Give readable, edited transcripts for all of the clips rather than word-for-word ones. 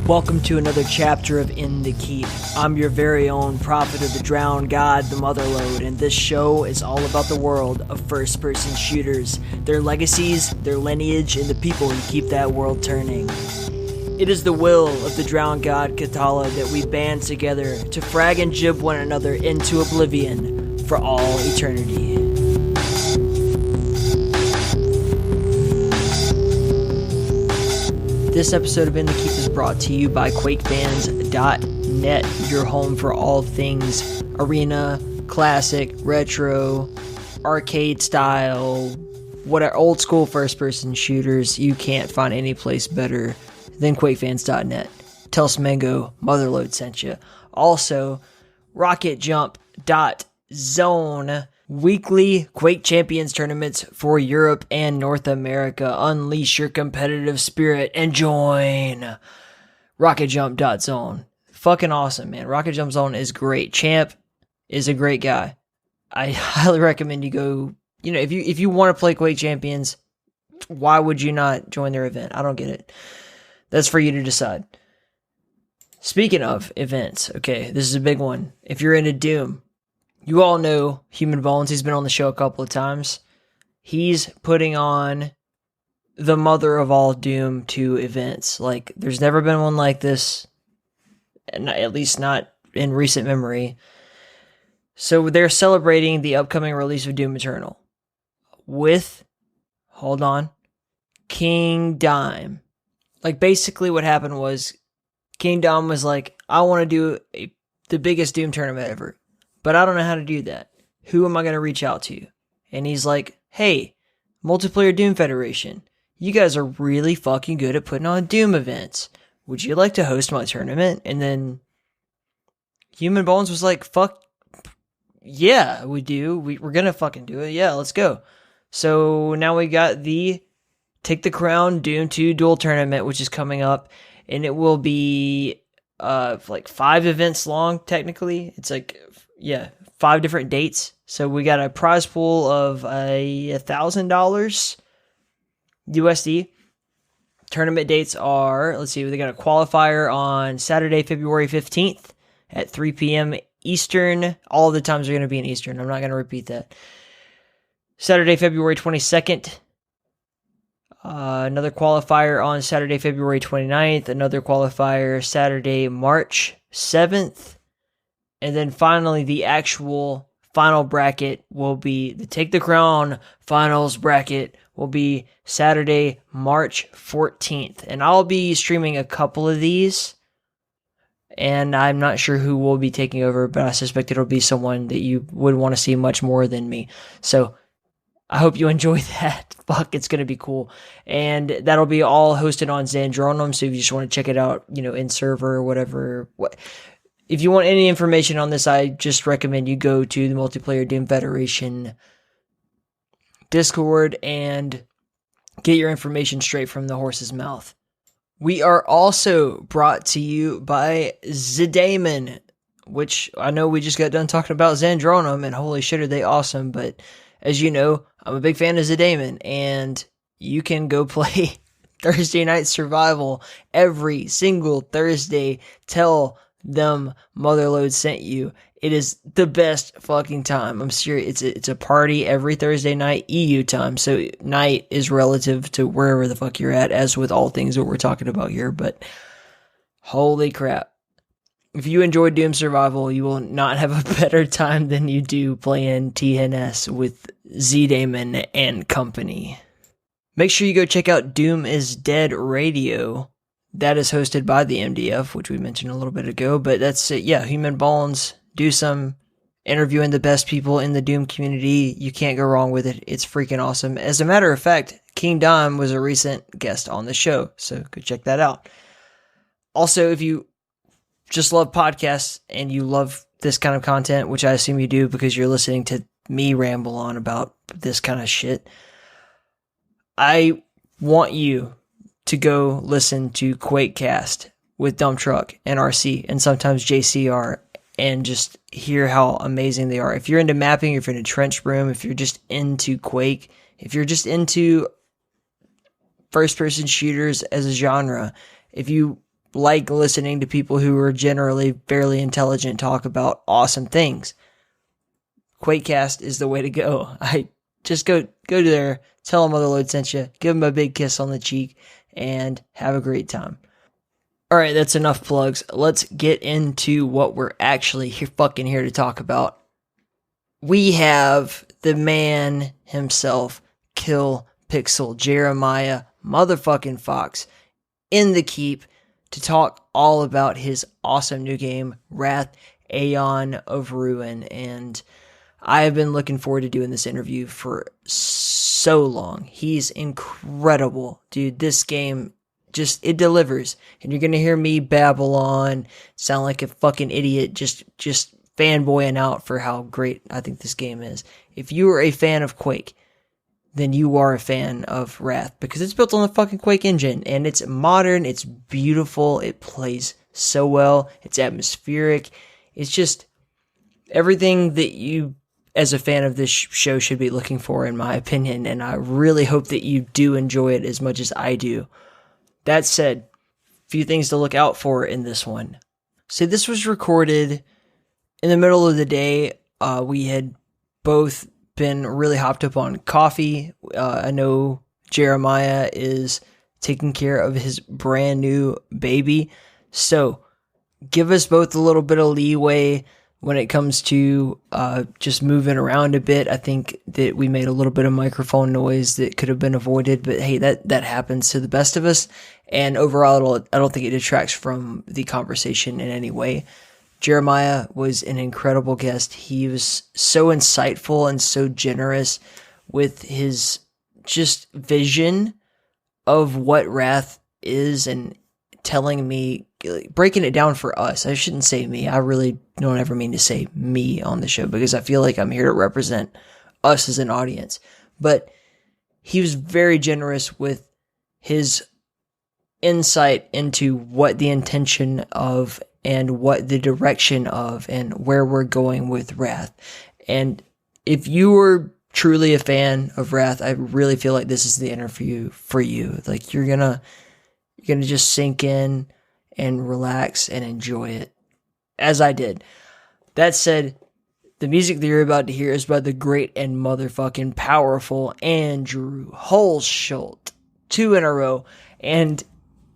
Welcome to another chapter of In the Keep. I'm your very own prophet of the drowned god, the Motherlode, and this show is all about the world of first-person shooters, their legacies, their lineage, and the people who keep that world turning. It is the will of the drowned god Katala that we band together to frag and jib one another into oblivion for all eternity. This episode of In the Keep is brought to you by QuakeFans.net, your home for all things arena, classic, retro, arcade style, whatever, old school first person shooters. You can't find any place better than QuakeFans.net. Tell Smango Motherlode sent you. Also, RocketJump.zone. Weekly Quake Champions tournaments for Europe and North America. Unleash your competitive spirit and join RocketJump.zone. Fucking awesome, man. RocketJump Zone is great. Champ is a great guy. I highly recommend you go. You know, if you want to play Quake Champions, why would you not join their event? I don't get it. That's for you to decide. Speaking of events, okay, this is a big one. If you're into Doom, you all know Human Bones. He's been on the show a couple of times. He's putting on the mother of all Doom 2 events. Like, there's never been one like this, at least not in recent memory. So they're celebrating the upcoming release of Doom Eternal with, hold on, King Dime. Like, basically what happened was King Dime was like, I want to do the biggest Doom tournament ever, but I don't know how to do that. Who am I going to reach out to? And he's like, hey, Multiplayer Doom Federation, you guys are really fucking good at putting on Doom events. Would you like to host my tournament? And then Human Bones was like, fuck, yeah, we do. We're going to fucking do it. Yeah, let's go. So now we got the Take the Crown Doom 2 Duel Tournament, which is coming up. And it will be like 5 events long, technically. It's like, yeah, 5 different dates. So we got a prize pool of $1,000 USD. Tournament dates are, let's see, they got a qualifier on Saturday, February 15th at 3 p.m. Eastern. All of the times are going to be in Eastern. I'm not going to repeat that. Saturday, February 22nd. Another qualifier on Saturday, February 29th. Another qualifier Saturday, March 7th. And then finally, the actual final bracket will be the Take the Crown finals bracket will be Saturday, March 14th. And I'll be streaming a couple of these. And I'm not sure who will be taking over, but I suspect it'll be someone that you would want to see much more than me. So I hope you enjoy that. Fuck, it's going to be cool. And that'll be all hosted on Zandronum, so if you just want to check it out, you know, in server or whatever. If you want any information on this, I just recommend you go to the Multiplayer Doom Federation Discord and get your information straight from the horse's mouth. We are also brought to you by Zdaemon, which I know we just got done talking about Zandronum, and holy shit are they awesome, but as you know, I'm a big fan of Zdaemon, and you can go play Thursday Night Survival every single Thursday. Tell them Motherlode sent you. It is the best fucking time. I'm serious. It's a party every Thursday night, EU time, so night is relative to wherever the fuck you're at, as with all things that we're talking about here, but holy crap. If you enjoy Doom Survival, you will not have a better time than you do playing TNS with Zdaemon and company. Make sure you go check out Doom is Dead Radio. That is hosted by the MDF, which we mentioned a little bit ago, but that's it. Yeah, Human Bones, do some interviewing the best people in the Doom community. You can't go wrong with it. It's freaking awesome. As a matter of fact, King Dime was a recent guest on the show, so go check that out. Also, if you just love podcasts and you love this kind of content, which I assume you do because you're listening to me ramble on about this kind of shit, I want you to go listen to Quakecast with Dump Truck and RC and sometimes JCR and just hear how amazing they are. If you're into mapping, if you're into Trench Room, if you're just into Quake, if you're just into first-person shooters as a genre, if you like listening to people who are generally fairly intelligent talk about awesome things, Quakecast is the way to go. I just go to there, tell them Motherload sent you, give them a big kiss on the cheek, and have a great time. All right, that's enough plugs. Let's get into what we're actually fucking here to talk about. We have the man himself, KillPixel Jeremiah motherfucking Fox, in the keep to talk all about his awesome new game, Wrath, Aeon of Ruin. And I have been looking forward to doing this interview for so long. He's incredible, dude. This game it delivers. And you're going to hear me babble on, sound like a fucking idiot, just fanboying out for how great I think this game is. If you are a fan of Quake, then you are a fan of Wrath, because it's built on the fucking Quake engine, and it's modern, it's beautiful, it plays so well, it's atmospheric, it's just everything that you, as a fan of this show, should be looking for, in my opinion, and I really hope that you do enjoy it as much as I do. That said, a few things to look out for in this one. So this was recorded in the middle of the day. We had both been really hopped up on coffee. I know Jeremiah is taking care of his brand new baby. So give us both a little bit of leeway when it comes to just moving around a bit. I think that we made a little bit of microphone noise that could have been avoided, but hey, that happens to the best of us. And overall, I don't think it detracts from the conversation in any way. Jeremiah was an incredible guest. He was so insightful and so generous with his just vision of what Wrath is, and telling me, breaking it down for us. I shouldn't say me. I really don't ever mean to say me on the show, because I feel like I'm here to represent us as an audience. But he was very generous with his insight into what the intention of and what the direction of and where we're going with Wrath. And if you are truly a fan of Wrath, I really feel like this is the interview for you. Like, you're gonna just sink in and relax and enjoy it, as I did. That said, the music that you're about to hear is by the great and motherfucking powerful Andrew Hulshult, 2 in a row. And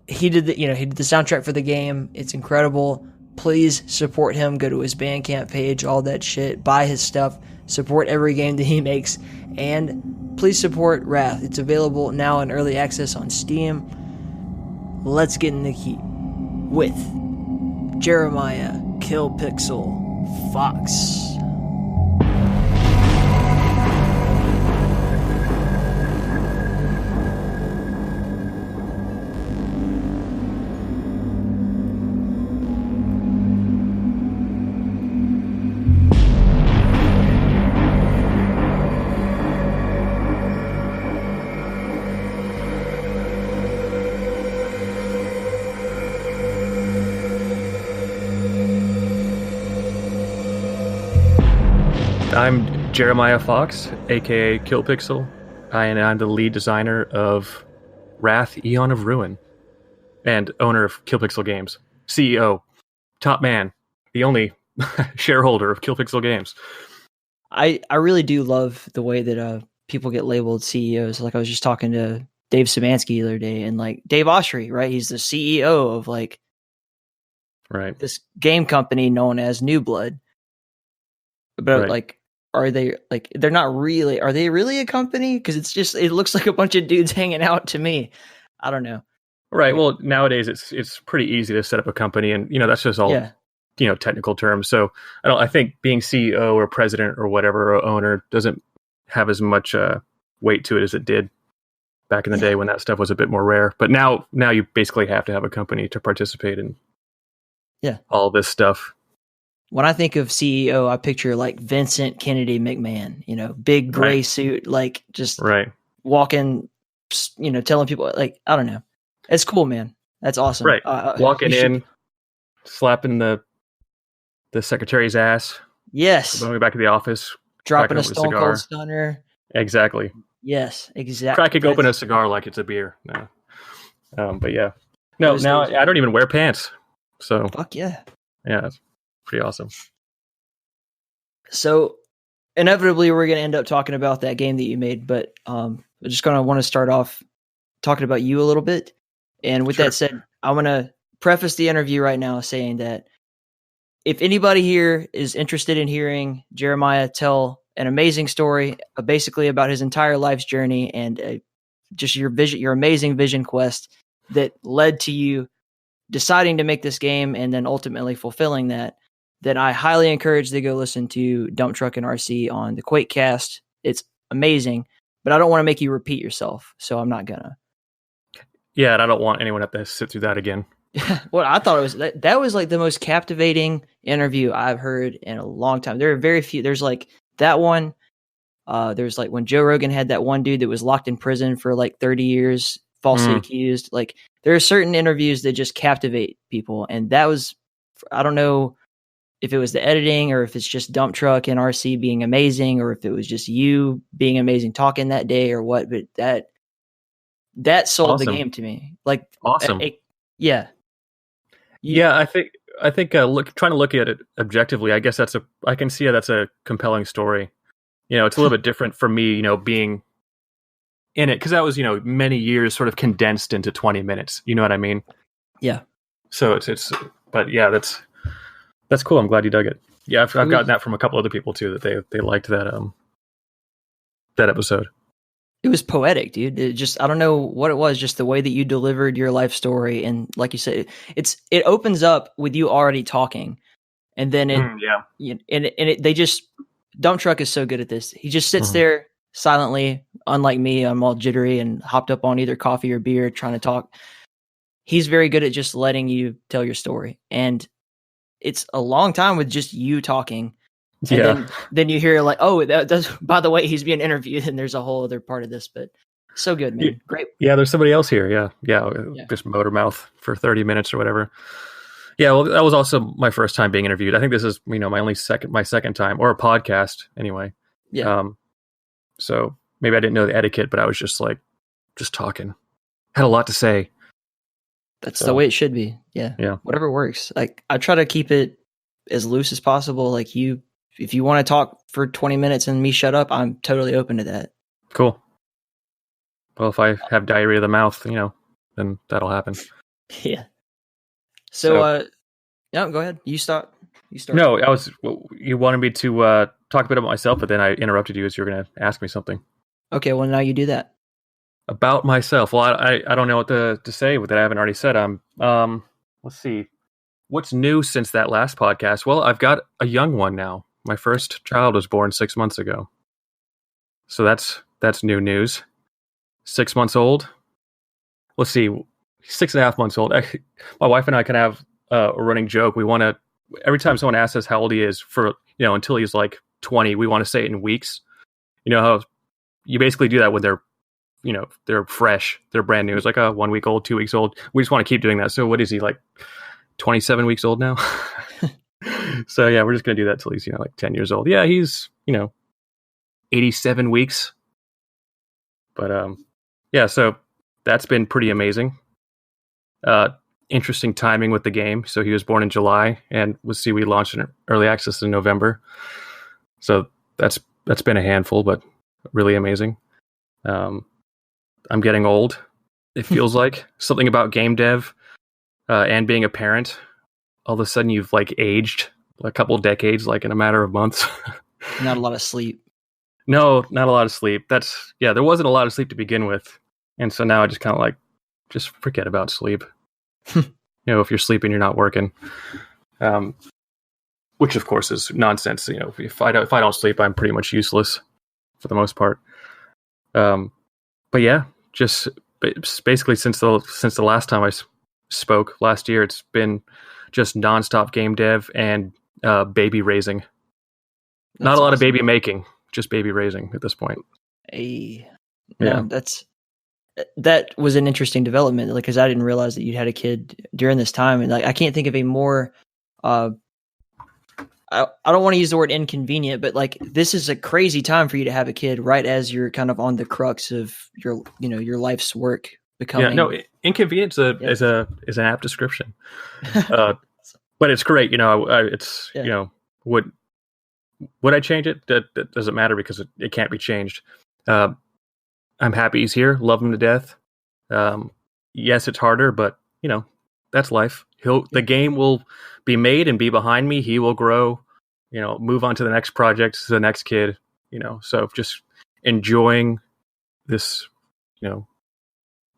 he did the soundtrack for the game. It's incredible. Please support him. Go to his Bandcamp page, all that shit. Buy his stuff. Support every game that he makes. And please support Wrath. It's available now in early access on Steam. Let's get in the heat with Jeremiah KillPixel Fox. I'm Jeremiah Fox, aka KillPixel, and I'm the lead designer of Wrath, Aeon of Ruin, and owner of KillPixel Games, CEO, top man, the only shareholder of KillPixel Games. I really do love the way that people get labeled CEOs. Like, I was just talking to Dave Szymanski the other day, and like Dave Oshry, right? He's the CEO of this game company known as New Blood. But like, are they they're not really, are they really a company? Because it looks like a bunch of dudes hanging out to me. I don't know. Right. Well, nowadays it's pretty easy to set up a company, and that's just all technical terms. So I think being CEO or president or whatever, or owner, doesn't have as much weight to it as it did back in the day when that stuff was a bit more rare. But now you basically have to have a company to participate in all this stuff. When I think of CEO, I picture like Vincent Kennedy McMahon, big gray suit, like just walking, telling people, like, I don't know. It's cool, man. That's awesome. Right. Walking in, slapping the secretary's ass. Yes. Going back to the office. Dropping a Stone Cold Stunner. Exactly. Yes, exactly. Cracking open a cigar like it's a beer. No. But yeah. No, now I don't even wear pants. So fuck yeah. Yeah, it's pretty awesome. So inevitably we're gonna end up talking about that game that you made, but I'm just gonna want to start off talking about you a little bit. And with that said, I'm gonna preface the interview right now saying that if anybody here is interested in hearing Jeremiah tell an amazing story, basically about his entire life's journey and just your amazing vision quest that led to you deciding to make this game and then ultimately fulfilling that, then I highly encourage they go listen to Dump Truck and RC on the Quakecast. It's amazing, but I don't want to make you repeat yourself, so I'm not gonna. Yeah, and I don't want anyone to have to sit through that again. Well, I thought it was that was like the most captivating interview I've heard in a long time. There are very few. There's like that one. There's like when Joe Rogan had that one dude that was locked in prison for like 30 years, falsely accused. Like there are certain interviews that just captivate people, and that was, I don't know if it was the editing or if it's just Dump Truck and RC being amazing, or if it was just you being amazing talking that day or what. But that sold the game to me. Like awesome. Yeah. Yeah, I think trying to look at it objectively, I guess I can see how that's a compelling story. It's a little bit different for me, being in it, because that was, many years sort of condensed into 20 minutes. You know what I mean? Yeah. So but yeah, that's cool. I'm glad you dug it. Yeah, I've gotten that from a couple other people too, that they liked that episode. It was poetic, dude. It just, I don't know what it was, just the way that you delivered your life story. And like you said, it opens up with you already talking. And then they just, Dump Truck is so good at this. He just sits there silently, unlike me. I'm all jittery and hopped up on either coffee or beer trying to talk. He's very good at just letting you tell your story. And it's a long time with just you talking. And then you hear like, oh, that's, by the way, he's being interviewed, and there's a whole other part of this, but so good, man. Great. Yeah, there's somebody else here. Yeah. Just motor mouth for 30 minutes or whatever. Yeah, well, that was also my first time being interviewed. I think this is, my second time, or a podcast anyway. Yeah. So maybe I didn't know the etiquette, but I was just talking. Had a lot to say. That's the way it should be. Yeah. Yeah. Whatever works. Like I try to keep it as loose as possible. Like if you want to talk for 20 minutes and me shut up, I'm totally open to that. Cool. Well, if I have diarrhea of the mouth, then that'll happen. Yeah. So no, go ahead. You start. No, you wanted me to talk a bit about myself, but then I interrupted you as you were going to ask me something. Okay, well, now you do that. About myself. Well, I don't know what to say that I haven't already said. Let's see. What's new since that last podcast? Well, I've got a young one now. My first child was born 6 months ago. So that's new news. 6 months old. Let's see. 6.5 months old. My wife and I can have a running joke. We want to, every time someone asks us how old he is for, until he's like 20, we want to say it in weeks. You know how you basically do that when they're fresh, they're brand new. It's like 1 week old, 2 weeks old. We just want to keep doing that. So what is he, like 27 weeks old now? So yeah, we're just going to do that till he's, like 10 years old. Yeah, he's, 87 weeks. But yeah, so that's been pretty amazing. Interesting timing with the game. So he was born in July, and we launched in early access in November. So that's been a handful, but really amazing. I'm getting old. It feels like something about game dev and being a parent. All of a sudden, you've like aged a couple of decades, like in a matter of months. Not a lot of sleep. No, not a lot of sleep. There wasn't a lot of sleep to begin with, and so now I just kind of just forget about sleep. If you're sleeping, you're not working. Which of course is nonsense. If I don't sleep, I'm pretty much useless for the most part. But yeah, just basically since the last time I spoke last year, it's been just nonstop game dev and baby raising. Not a lot of baby making, just baby raising at this point. That was an interesting development, because I didn't realize that you'd had a kid during this time, and I can't think of a more. I don't want to use the word inconvenient, but this is a crazy time for you to have a kid right as you're kind of on the crux of your life's work becoming. Yeah, no, inconvenience is an apt description. But it's great. It's would I change it? That doesn't matter because it can't be changed. I'm happy he's here. Love him to death. Yes, it's harder, but that's life. The game will be made and be behind me. He will grow. Move on to the next project, to the next kid. So just enjoying this,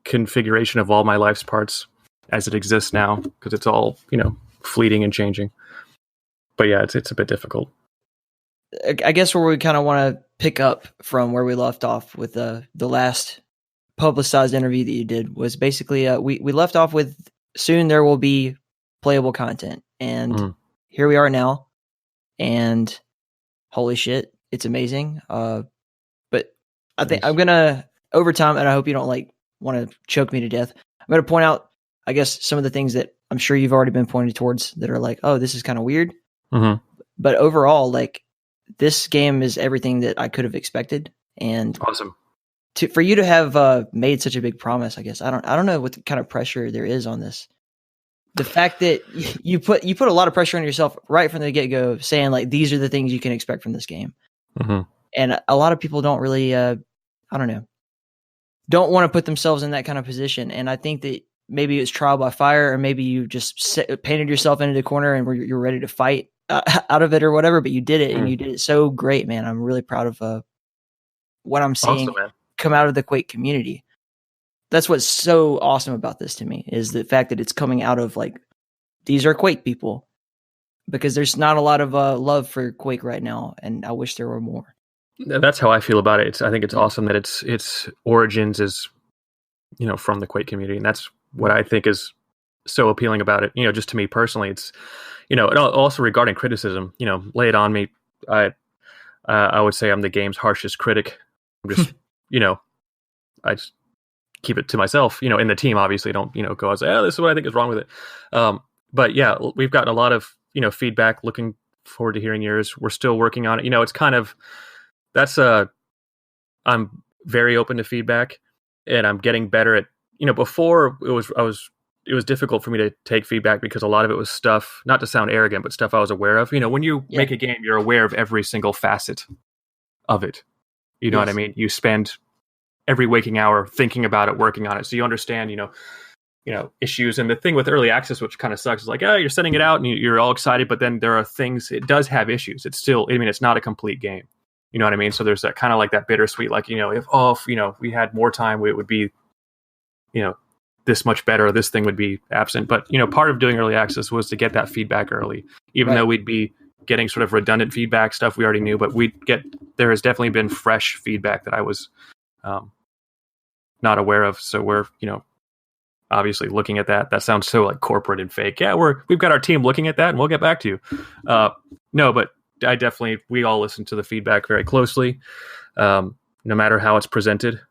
configuration of all my life's parts as it exists now, because it's all fleeting and changing. But yeah, it's a bit difficult. I guess where we kind of want to pick up from where we left off with the last publicized interview that you did was basically we left off with soon there will be playable content, and here we are now, and holy shit, it's amazing. But I think I'm gonna, over time, and I hope you don't want to choke me to death, I'm gonna point out, I guess, some of the things that I'm sure you've already been pointed towards that are like, oh, this is kind of weird. But overall, this game is everything that I could have expected, and awesome. For you to have made such a big promise, I guess I don't know what kind of pressure there is on this. The fact that you put a lot of pressure on yourself right from the get go, saying these are the things you can expect from this game, and a lot of people don't really, don't want to put themselves in that kind of position. And I think that maybe it's trial by fire, or maybe you just painted yourself into the corner and you're ready to fight out of it or whatever. But you did it, and you did it so great, man. I'm really proud of what I'm seeing come out of the Quake community. That's what's so awesome about this to me, is the fact that it's coming out of these are Quake people, because there's not a lot of love for Quake right now, and I wish there were more. That's how I feel about it. I think it's awesome that its origins is from the Quake community, and that's what I think is so appealing about it. Just to me personally, it's and also regarding criticism, lay it on me. I would say I'm the game's harshest critic. I'm just I just keep it to myself, in the team, obviously don't, go and say, oh, this is what I think is wrong with it. But yeah, we've gotten a lot of, feedback. Looking forward to hearing yours. We're still working on it. It's kind of, I'm very open to feedback, and I'm getting better at, before it was difficult for me to take feedback because a lot of it was stuff, not to sound arrogant, but stuff I was aware of. When you make a game, you're aware of every single facet of it. You know what I mean? You spend every waking hour thinking about it, working on it. So you understand, issues. And the thing with early access, which kind of sucks, is you're sending it out and you're all excited, but then there are things, it does have issues. It's still, it's not a complete game. You know what I mean? So there's that kind of that bittersweet, if we had more time, it would be, this much better, this thing would be absent. But, part of doing early access was to get that feedback early, even though we'd be getting sort of redundant feedback, stuff we already knew, but there has definitely been fresh feedback that I was not aware of. So we're, obviously looking at that. That sounds so corporate and fake. Yeah, we've got our team looking at that, and we'll get back to you. No, but we all listen to the feedback very closely, no matter how it's presented.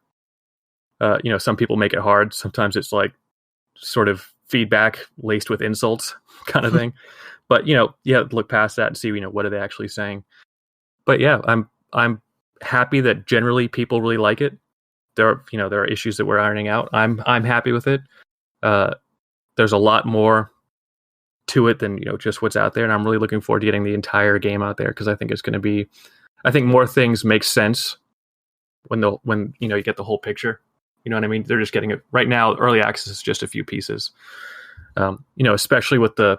Some people make it hard. Sometimes it's sort of feedback laced with insults kind of thing. But, look past that and see, what are they actually saying? But yeah, I'm happy that generally people really like it. There are issues that we're ironing out. I'm happy with it. There's a lot more to it than just what's out there, and I'm really looking forward to getting the entire game out there, because I think it's going to be. I think more things make sense when you get the whole picture. You know what I mean? They're just getting it right now. Early access is just a few pieces. Especially with the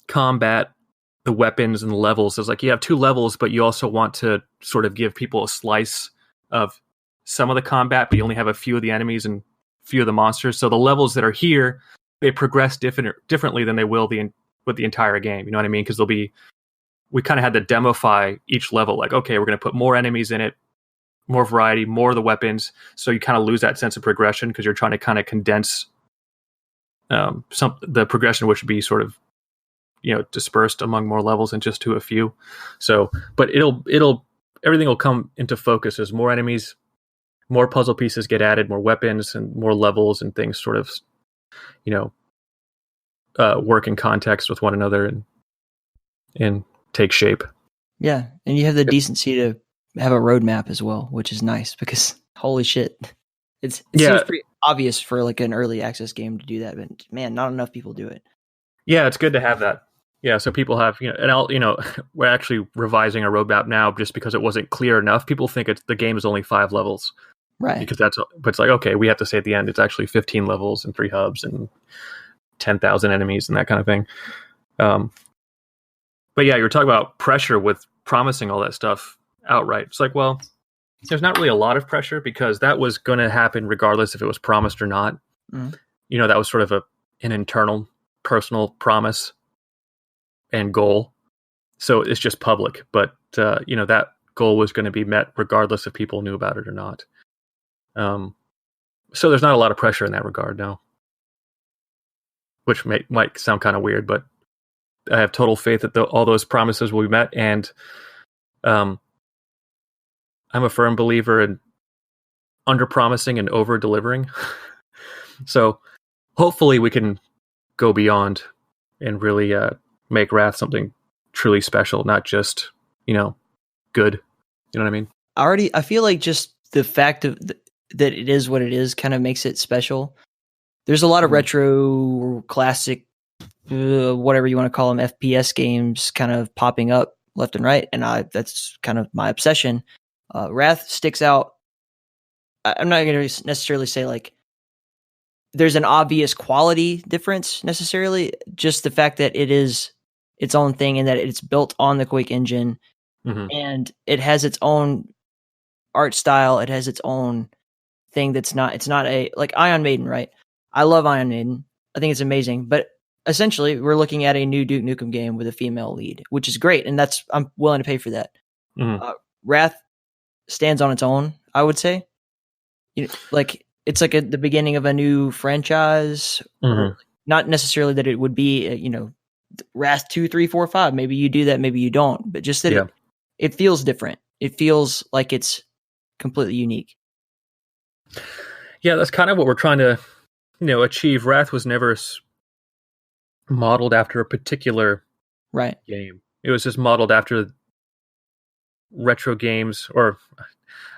combat, the weapons and the levels. It's you have two levels, but you also want to sort of give people a slice of some of the combat, but you only have a few of the enemies and few of the monsters. So the levels that are here, they progress differently than they will with the entire game. You know what I mean? Because we kind of had to demify each level. Okay, we're going to put more enemies in it, more variety, more of the weapons. So you kind of lose that sense of progression because you're trying to kind of condense the progression, which would be sort of dispersed among more levels and just to a few. So, but everything will come into focus as more enemies, more puzzle pieces get added, more weapons and more levels, and things sort of, work in context with one another and take shape. Yeah. And you have the decency to have a roadmap as well, which is nice, because holy shit, it seems pretty obvious for like an early access game to do that, but man, not enough people do it. Yeah, it's good to have that. Yeah, so people have, we're actually revising our roadmap now just because it wasn't clear enough. People think the game is only 5 levels. Right. Because but it's like, okay, we have to say at the end, it's actually 15 levels and 3 hubs and 10,000 enemies and that kind of thing. But yeah, you're talking about pressure with promising all that stuff outright. It's like, well, there's not really a lot of pressure because that was going to happen regardless if it was promised or not. Mm-hmm. That was sort of an internal personal promise and goal. So it's just public. But, that goal was going to be met regardless if people knew about it or not. So there's not a lot of pressure in that regard now. Which might sound kind of weird, but I have total faith that all those promises will be met. And I'm a firm believer in under-promising and over-delivering. So hopefully we can go beyond and really make Wrath something truly special, not just, good. You know what I mean? I feel like just the fact of that it is what it is kind of makes it special. There's a lot of retro, classic, whatever you want to call them, FPS games kind of popping up left and right, and that's kind of my obsession. Wrath sticks out. I'm not going to necessarily say like there's an obvious quality difference necessarily, just the fact that it is its own thing and that it's built on the Quake engine, and it has its own art style. It has its own thing it's not a, like Ion Maiden, right? I love Ion Maiden. I think it's amazing, but essentially we're looking at a new Duke Nukem game with a female lead, which is great. And I'm willing to pay for that. Wrath stands on its own, I would say. Like it's like the beginning of a new franchise, not necessarily that it would be, Wrath 2, 3, 4, 5. Maybe you do that. Maybe you don't, but just that it feels different. It feels like it's completely unique. Yeah, that's kind of what we're trying to, achieve. Wrath was never modeled after a particular game. It was just modeled after retro games, or I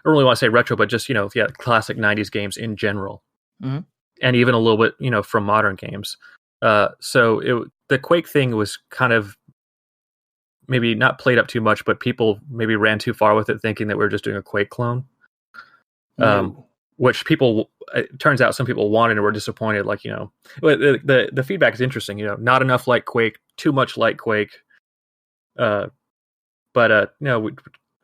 don't really want to say retro, but just, classic 90s games in general. And even a little bit, from modern games. So the Quake thing was kind of maybe not played up too much, but people maybe ran too far with it, thinking that we were just doing a Quake clone. Which it turns out some people wanted and were disappointed. Like, the feedback is interesting. Not enough like Quake, too much like Quake. But we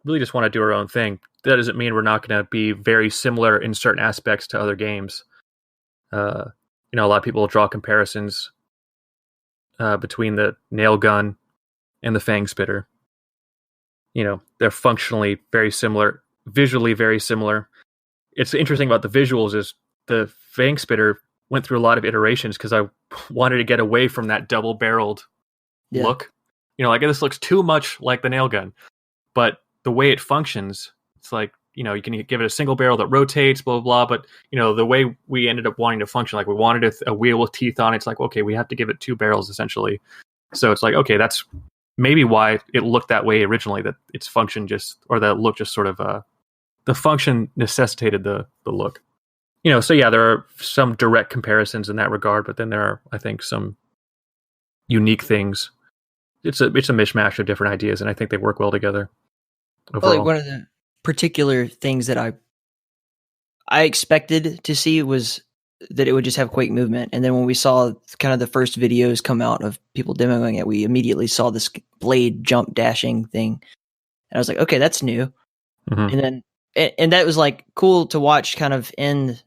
really just want to do our own thing. That doesn't mean we're not going to be very similar in certain aspects to other games. A lot of people will draw comparisons between the nail gun and the fang spitter. They're functionally very similar, visually very similar. It's interesting about the visuals is the fang spitter went through a lot of iterations because I wanted to get away from that double-barreled look. This looks too much like the nail gun. But the way it functions, it's like, you can give it a single barrel that rotates, blah, blah, blah. But, the way we ended up wanting to function, like we wanted a wheel with teeth on it. It's like, okay, we have to give it 2 barrels essentially. So it's like, okay, that's maybe why it looked that way originally, that its function or the look just sort of, the function necessitated the look. So yeah, there are some direct comparisons in that regard, but then there are, I think, some unique things. It's a mishmash of different ideas, and I think they work well together. Well, like one of the particular things that I expected to see was that it would just have Quake movement, and then when we saw kind of the first videos come out of people demoing it, we immediately saw this blade jump dashing thing, and I was like, okay, that's new. And that was like cool to watch kind of in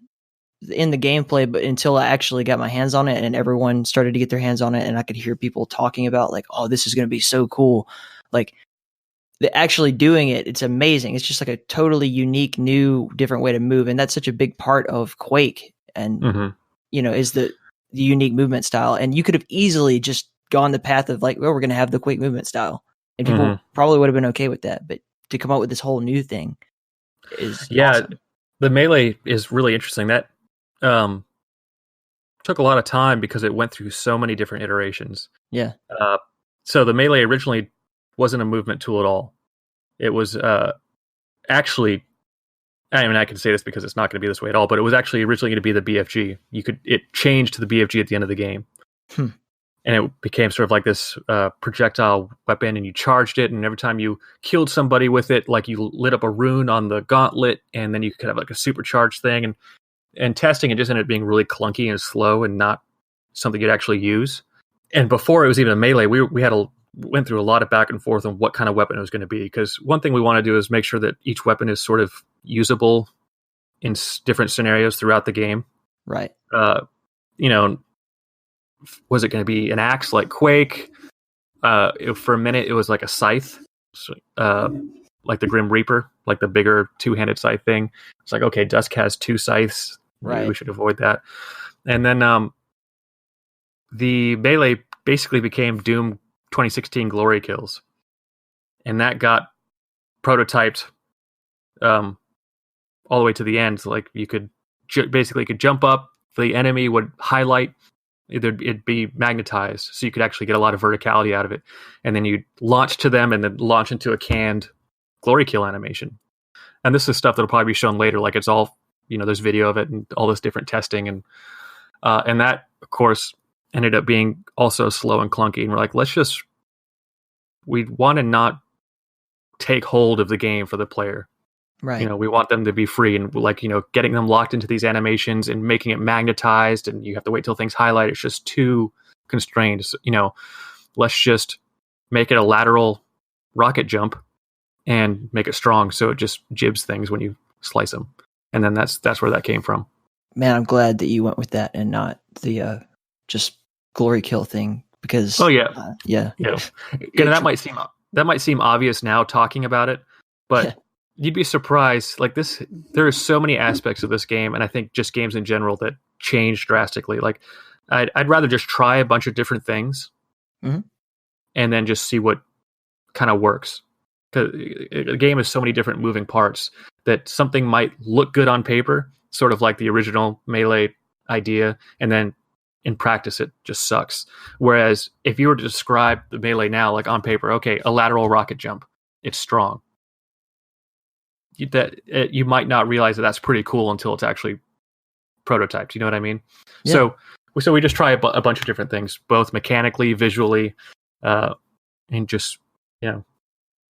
the gameplay, but until I actually got my hands on it and everyone started to get their hands on it and I could hear people talking about like, oh, this is going to be so cool. Like actually doing it, it's amazing. It's just like a totally unique, new, different way to move. And that's such a big part of Quake and, is the unique movement style. And you could have easily just gone the path of like, well, we're going to have the Quake movement style. And people probably would have been okay with that. But to come up with this whole new thing is awesome. The melee is really interesting. That took a lot of time because it went through so many different iterations. Yeah. So the melee originally wasn't a movement tool at all. It was actually I mean, I can say this because it's not going to be this way at all, but it was actually originally going to be the BFG. It changed to the BFG at the end of the game. And it became sort of like this projectile weapon, and you charged it, and every time you killed somebody with it, like you lit up a rune on the gauntlet, and then you could have like a supercharged thing. And testing it just ended up being really clunky and slow and not something you'd actually use. And before it was even a melee, we went through a lot of back and forth on what kind of weapon it was going to be. Because one thing we want to do is make sure that each weapon is sort of usable in different scenarios throughout the game. Right. Was it going to be an axe like Quake? For a minute, it was like a scythe, like the Grim Reaper, like the bigger two-handed scythe thing. It's like, okay, Dusk has 2 scythes. Maybe right. we should avoid that. And then the melee basically became Doom 2016 Glory Kills. And that got prototyped all the way to the end. So, like, you could basically jump up, the enemy would highlight, it'd be magnetized, so you could actually get a lot of verticality out of it, and then you'd launch to them and then launch into a canned glory kill animation. And this is stuff that'll probably be shown later, like it's all, there's video of it and all this different testing, and that of course ended up being also slow and clunky, and we're like, we want to not take hold of the game for the player. Right. We want them to be free, and like, getting them locked into these animations and making it magnetized, and you have to wait till things highlight. It's just too constrained. So, let's just make it a lateral rocket jump and make it strong, so it just jibs things when you slice them. And then that's where that came from. Man, I'm glad that you went with that and not the just glory kill thing, because yeah. That might seem obvious now talking about it, but you'd be surprised. Like this, there are so many aspects of this game, and I think just games in general, that change drastically. Like, I'd rather just try a bunch of different things, and then just see what kind of works. Because a game has so many different moving parts that something might look good on paper, sort of like the original Melee idea, and then in practice it just sucks. Whereas if you were to describe the Melee now, like on paper, okay, a lateral rocket jump, it's strong. You might not realize that that's pretty cool until it's actually prototyped. You know what I mean? Yeah. So we just try a bunch of different things, both mechanically, visually, and just,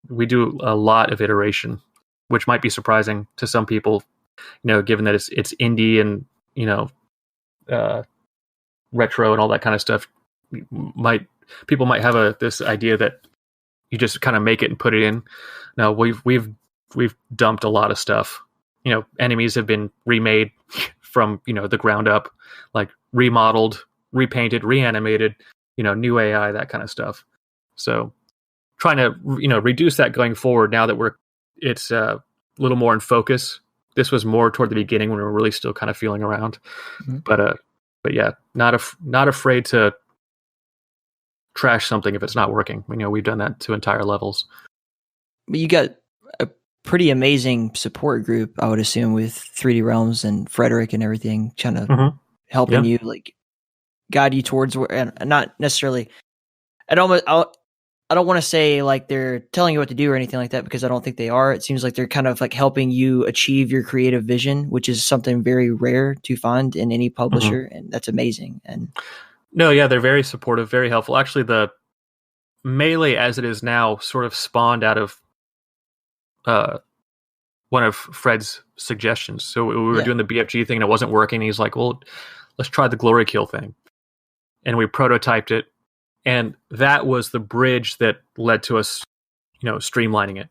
we do a lot of iteration, which might be surprising to some people, given that it's indie and, retro and all that kind of stuff. People might have this idea that you just kind of make it and put it in. No, we've dumped a lot of stuff. Enemies have been remade from, the ground up, like remodeled, repainted, reanimated, new AI, that kind of stuff. So trying to, reduce that going forward now that it's a little more in focus. This was more toward the beginning when we were really still kind of feeling around. But yeah, not afraid to trash something if it's not working. We've done that to entire levels. But you got a pretty amazing support group, I would assume, with 3D Realms and Frederick and everything, kind of helping you, like, guide you towards where, and not necessarily. I don't want to say like they're telling you what to do or anything like that, because I don't think they are. It seems like they're kind of like helping you achieve your creative vision, which is something very rare to find in any publisher, and that's amazing. And no, yeah, they're very supportive, very helpful. Actually, the Melee as it is now sort of spawned out of one of Fred's suggestions. So we were doing the BFG thing and it wasn't working. He's like, well, let's try the glory kill thing. And we prototyped it. And that was the bridge that led to us, streamlining it.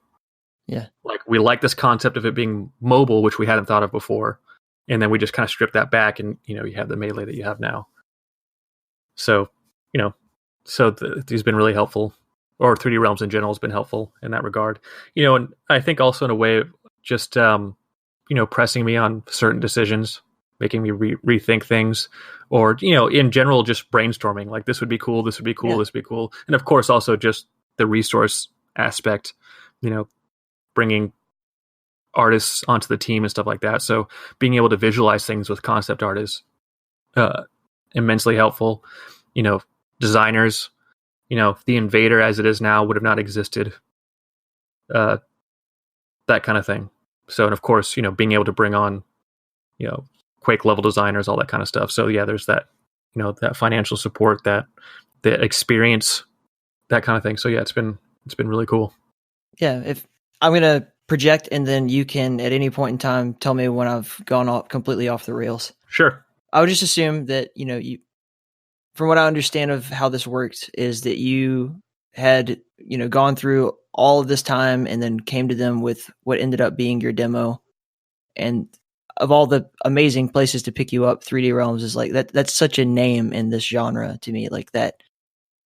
Yeah. Like, we like this concept of it being mobile, which we hadn't thought of before. And then we just kind of stripped that back and, you have the Melee that you have now. So, he's been really helpful, or 3D Realms in general has been helpful in that regard. And I think also in a way, just, pressing me on certain decisions, making me rethink things, or, in general, just brainstorming, like, this would be cool, this would be cool, this would be cool. And of course, also just the resource aspect, bringing artists onto the team and stuff like that. So being able to visualize things with concept art is immensely helpful. Designers, the Invader as it is now would have not existed. That kind of thing. So, and of course, being able to bring on, Quake level designers, all that kind of stuff. So yeah, there's that, that financial support, that the experience, that kind of thing. So yeah, it's been really cool. Yeah, if I'm gonna project, and then you can at any point in time tell me when I've gone completely off the rails. Sure. I would just assume that you, from what I understand of how this worked, is that you had gone through all of this time and then came to them with what ended up being your demo. And of all the amazing places to pick you up, 3D Realms is like that. That's such a name in this genre to me. Like that.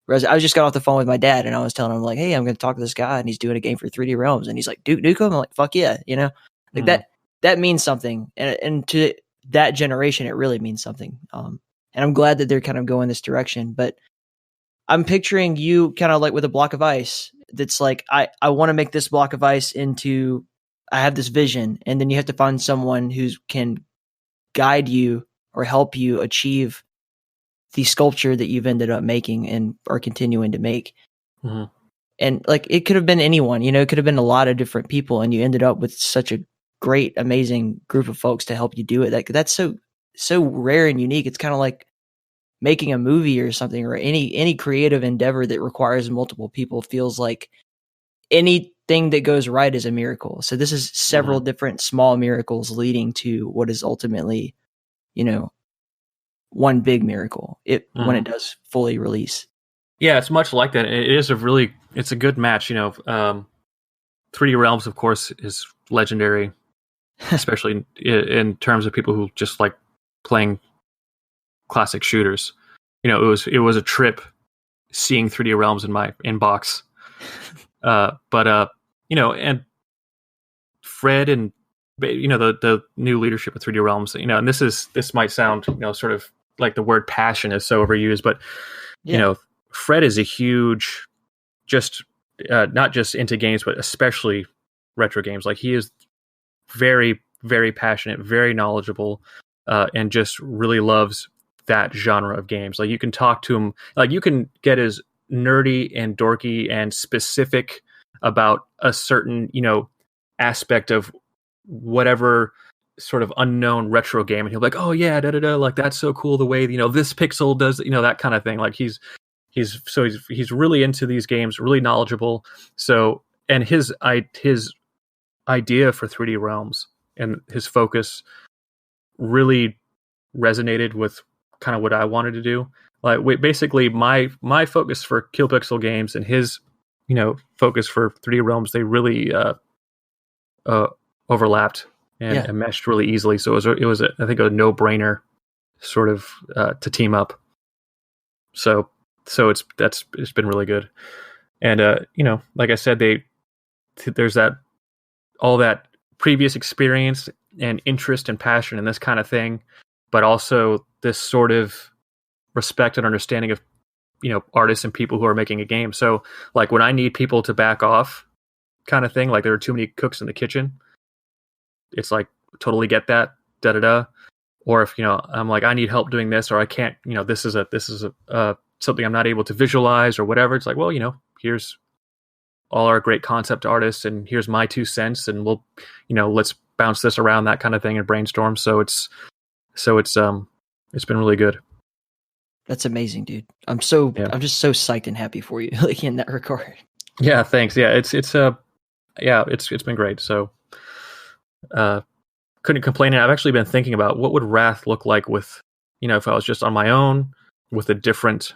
Whereas I just got off the phone with my dad and I was telling him like, "Hey, I'm going to talk to this guy and he's doing a game for 3D Realms." And he's like, "Duke him." I'm like, "Fuck yeah." Like that means something. And to that generation, it really means something. And I'm glad that they're kind of going this direction, but I'm picturing you kind of like with a block of ice. That's like, I want to make this block of ice into, I have this vision, and then you have to find someone who can guide you or help you achieve the sculpture that you've ended up making and are continuing to make. Mm-hmm. And like, it could have been anyone, it could have been a lot of different people, and you ended up with such a great, amazing group of folks to help you do it. Like that's so rare and unique. It's kind of like making a movie or something, or any creative endeavor that requires multiple people feels like anything that goes right is a miracle. So this is several different small miracles leading to what is ultimately, one big miracle when it does fully release. Yeah, it's much like that. It's a good match. 3D Realms, of course, is legendary, especially in terms of people who just like playing classic shooters. It was a trip seeing 3D Realms in my inbox. And Fred and the new leadership of 3D Realms, and this might sound sort of like the word passion is so overused, but Fred is a huge, just not just into games, but especially retro games. Like he is very, very passionate, very knowledgeable, and just really loves that genre of games. Like you can talk to him, like you can get as nerdy and dorky and specific about a certain, aspect of whatever sort of unknown retro game, and he'll be like, "Oh yeah, da da da, like that's so cool the way this pixel does," that kind of thing. Like he's really into these games, really knowledgeable. So, and his idea for 3D Realms and his focus really resonated with kind of what I wanted to do. Like basically my focus for KillPixel Games and his focus for 3D Realms, they really overlapped and meshed really easily. So it was I think a no-brainer sort of to team up. So it's been really good. And like I said, there's that all that previous experience and interest and passion in this kind of thing, but also this sort of respect and understanding of artists and people who are making a game. So like when I need people to back off kind of thing, like there are too many cooks in the kitchen, it's like totally get that, da da da. Or if I'm like, I need help doing this, or I can't, this is a something I'm not able to visualize or whatever, it's like, well, here's all our great concept artists and here's my 2 cents, and we'll let's bounce this around, that kind of thing, and brainstorm. So it's been really good. That's amazing, dude. I'm just so psyched and happy for you, like in that regard. Yeah, thanks. Yeah, it's been great. So couldn't complain. And I've actually been thinking about what would Wrath look like with, if I was just on my own with a different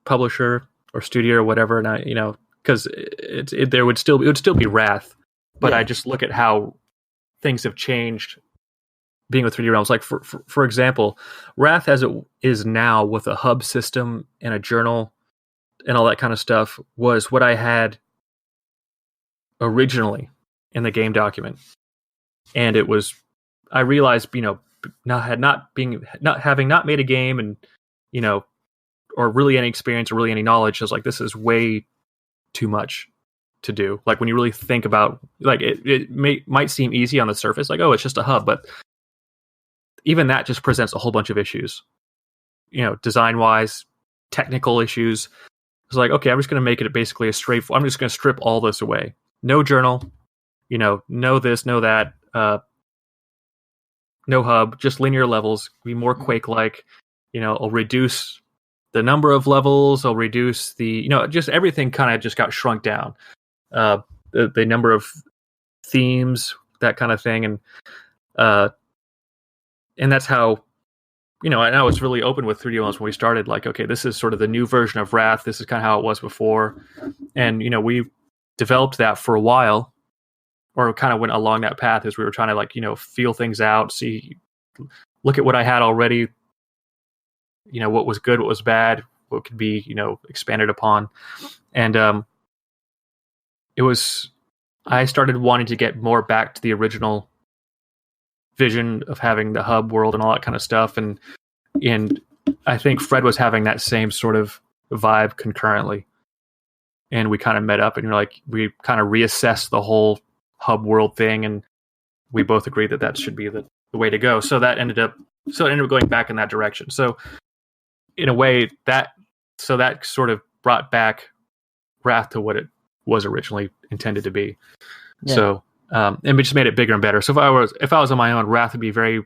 publisher or studio or whatever. And I, because it would still be Wrath, but I just look at how things have changed being with 3D Realms. Like for example, Wrath as it is now with a hub system and a journal and all that kind of stuff was what I had originally in the game document. And it was, I realized, not having made a game and, or really any experience or really any knowledge, I was like, this is way too much to do. Like when you really think about, like it might seem easy on the surface, like, oh, it's just a hub, but even that just presents a whole bunch of issues, design wise, technical issues. It's like, okay, I'm just going to make it basically I'm just going to strip all this away. No journal, know this, know that, no hub, just linear levels, be more Quake-like. I'll reduce the number of levels, I'll reduce the, just everything kind of just got shrunk down. The number of themes, that kind of thing, and that's how, and I was really open with 3D Realms when we started, like, okay, this is sort of the new version of Wrath, this is kind of how it was before, and we developed that for a while, or kind of went along that path as we were trying to, like, feel things out, look at what I had already, what was good, what was bad, what could be, expanded upon. And I started wanting to get more back to the original vision of having the hub world and all that kind of stuff. And I think Fred was having that same sort of vibe concurrently. And we kind of met up, and we kind of reassessed the whole hub world thing, and we both agreed that should be the way to go. So it ended up going back in that direction. So in a way, that sort of brought back Wrath to what it was originally intended to be. Yeah. So and we just made it bigger and better. So if I was on my own, Wrath would be very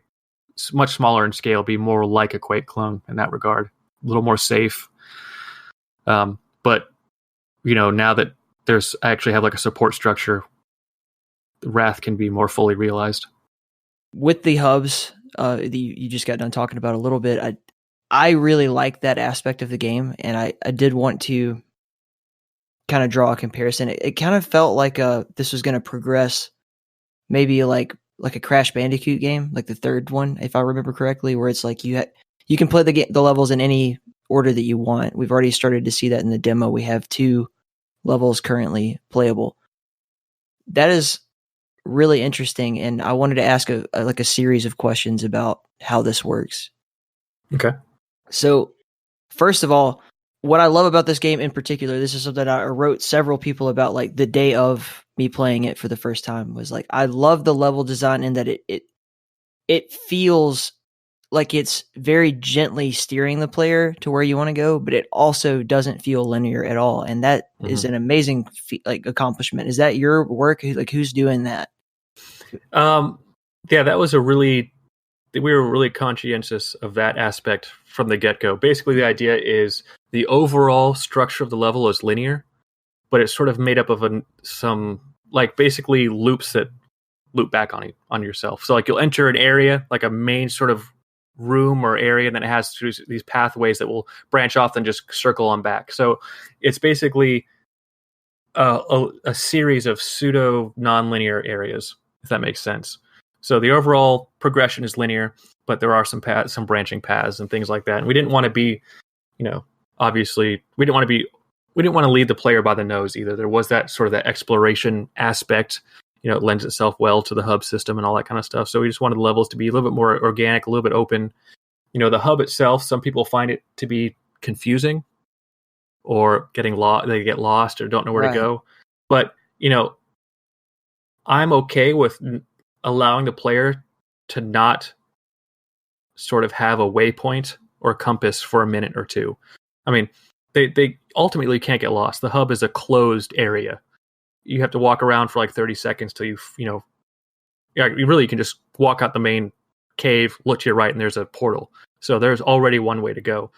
much smaller in scale, be more like a Quake clone in that regard, a little more safe. But now that I actually have like a support structure, Wrath can be more fully realized. With the hubs, you just got done talking about a little bit. I really like that aspect of the game, and I did want to kind of draw a comparison. It kind of felt like this was going to progress, maybe like a Crash Bandicoot game, like the third one, if I remember correctly, where it's like you can play the levels in any order that you want. We've already started to see that in the demo. We have 2 levels currently playable. That is really interesting, and I wanted to ask a series of questions about how this works. Okay. So, first of all, what I love about this game in particular, this is something I wrote several people about, like the day of me playing it for the first time, was like, I love the level design in that it feels like it's very gently steering the player to where you want to go, but it also doesn't feel linear at all. And that is an amazing accomplishment. Is that your work? Like, who's doing that? Yeah, that was we were really conscientious of that aspect from the get-go. Basically, the idea is the overall structure of the level is linear, but it's sort of made up of some like basically loops that loop back on yourself. So like you'll enter an area, like a main sort of room or area, and then it has these pathways that will branch off and just circle on back. So it's basically a series of pseudo non-linear areas, if that makes sense. So the overall progression is linear, but there are some branching paths and things like that. And we didn't want to be, obviously we didn't want to lead the player by the nose either. There was that sort of that exploration aspect, it lends itself well to the hub system and all that kind of stuff. So we just wanted the levels to be a little bit more organic, a little bit open. The hub itself, some people find it to be confusing or getting lost. They get lost or don't know where to go. But, I'm okay with allowing the player to not sort of have a waypoint or compass for a minute or two. I mean, they ultimately can't get lost. The hub is a closed area. You have to walk around for like 30 seconds till you really can just walk out the main cave, look to your right, and there's a portal. So there's already one way to go.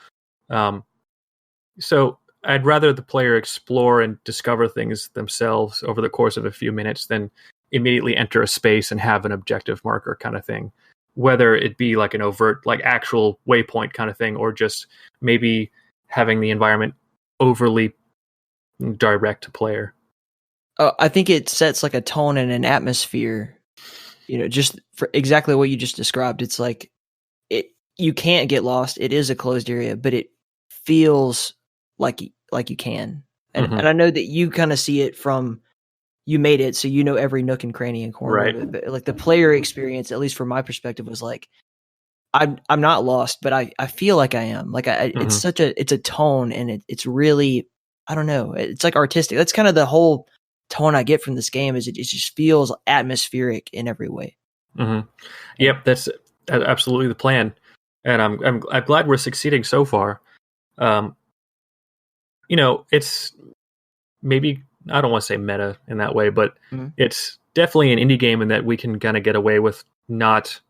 So I'd rather the player explore and discover things themselves over the course of a few minutes than immediately enter a space and have an objective marker kind of thing. Whether it be like an overt, like actual waypoint kind of thing, or just maybe having the environment overly direct to player. I think it sets like a tone and an atmosphere, just for exactly what you just described. It's like you can't get lost. It is a closed area, but it feels like you can. And and I know that you kind of see it from, you made it, so every nook and cranny and corner of it. But like the player experience, at least from my perspective, was like, I'm not lost, but I feel like I am. Like it's a tone, and it's really, I don't know, it's like artistic. That's kind of the whole tone I get from this game, is it just feels atmospheric in every way. Yep, that's absolutely the plan, and I'm glad we're succeeding so far. It's maybe, I don't want to say meta in that way, but it's definitely an indie game in that we can kind of get away with not,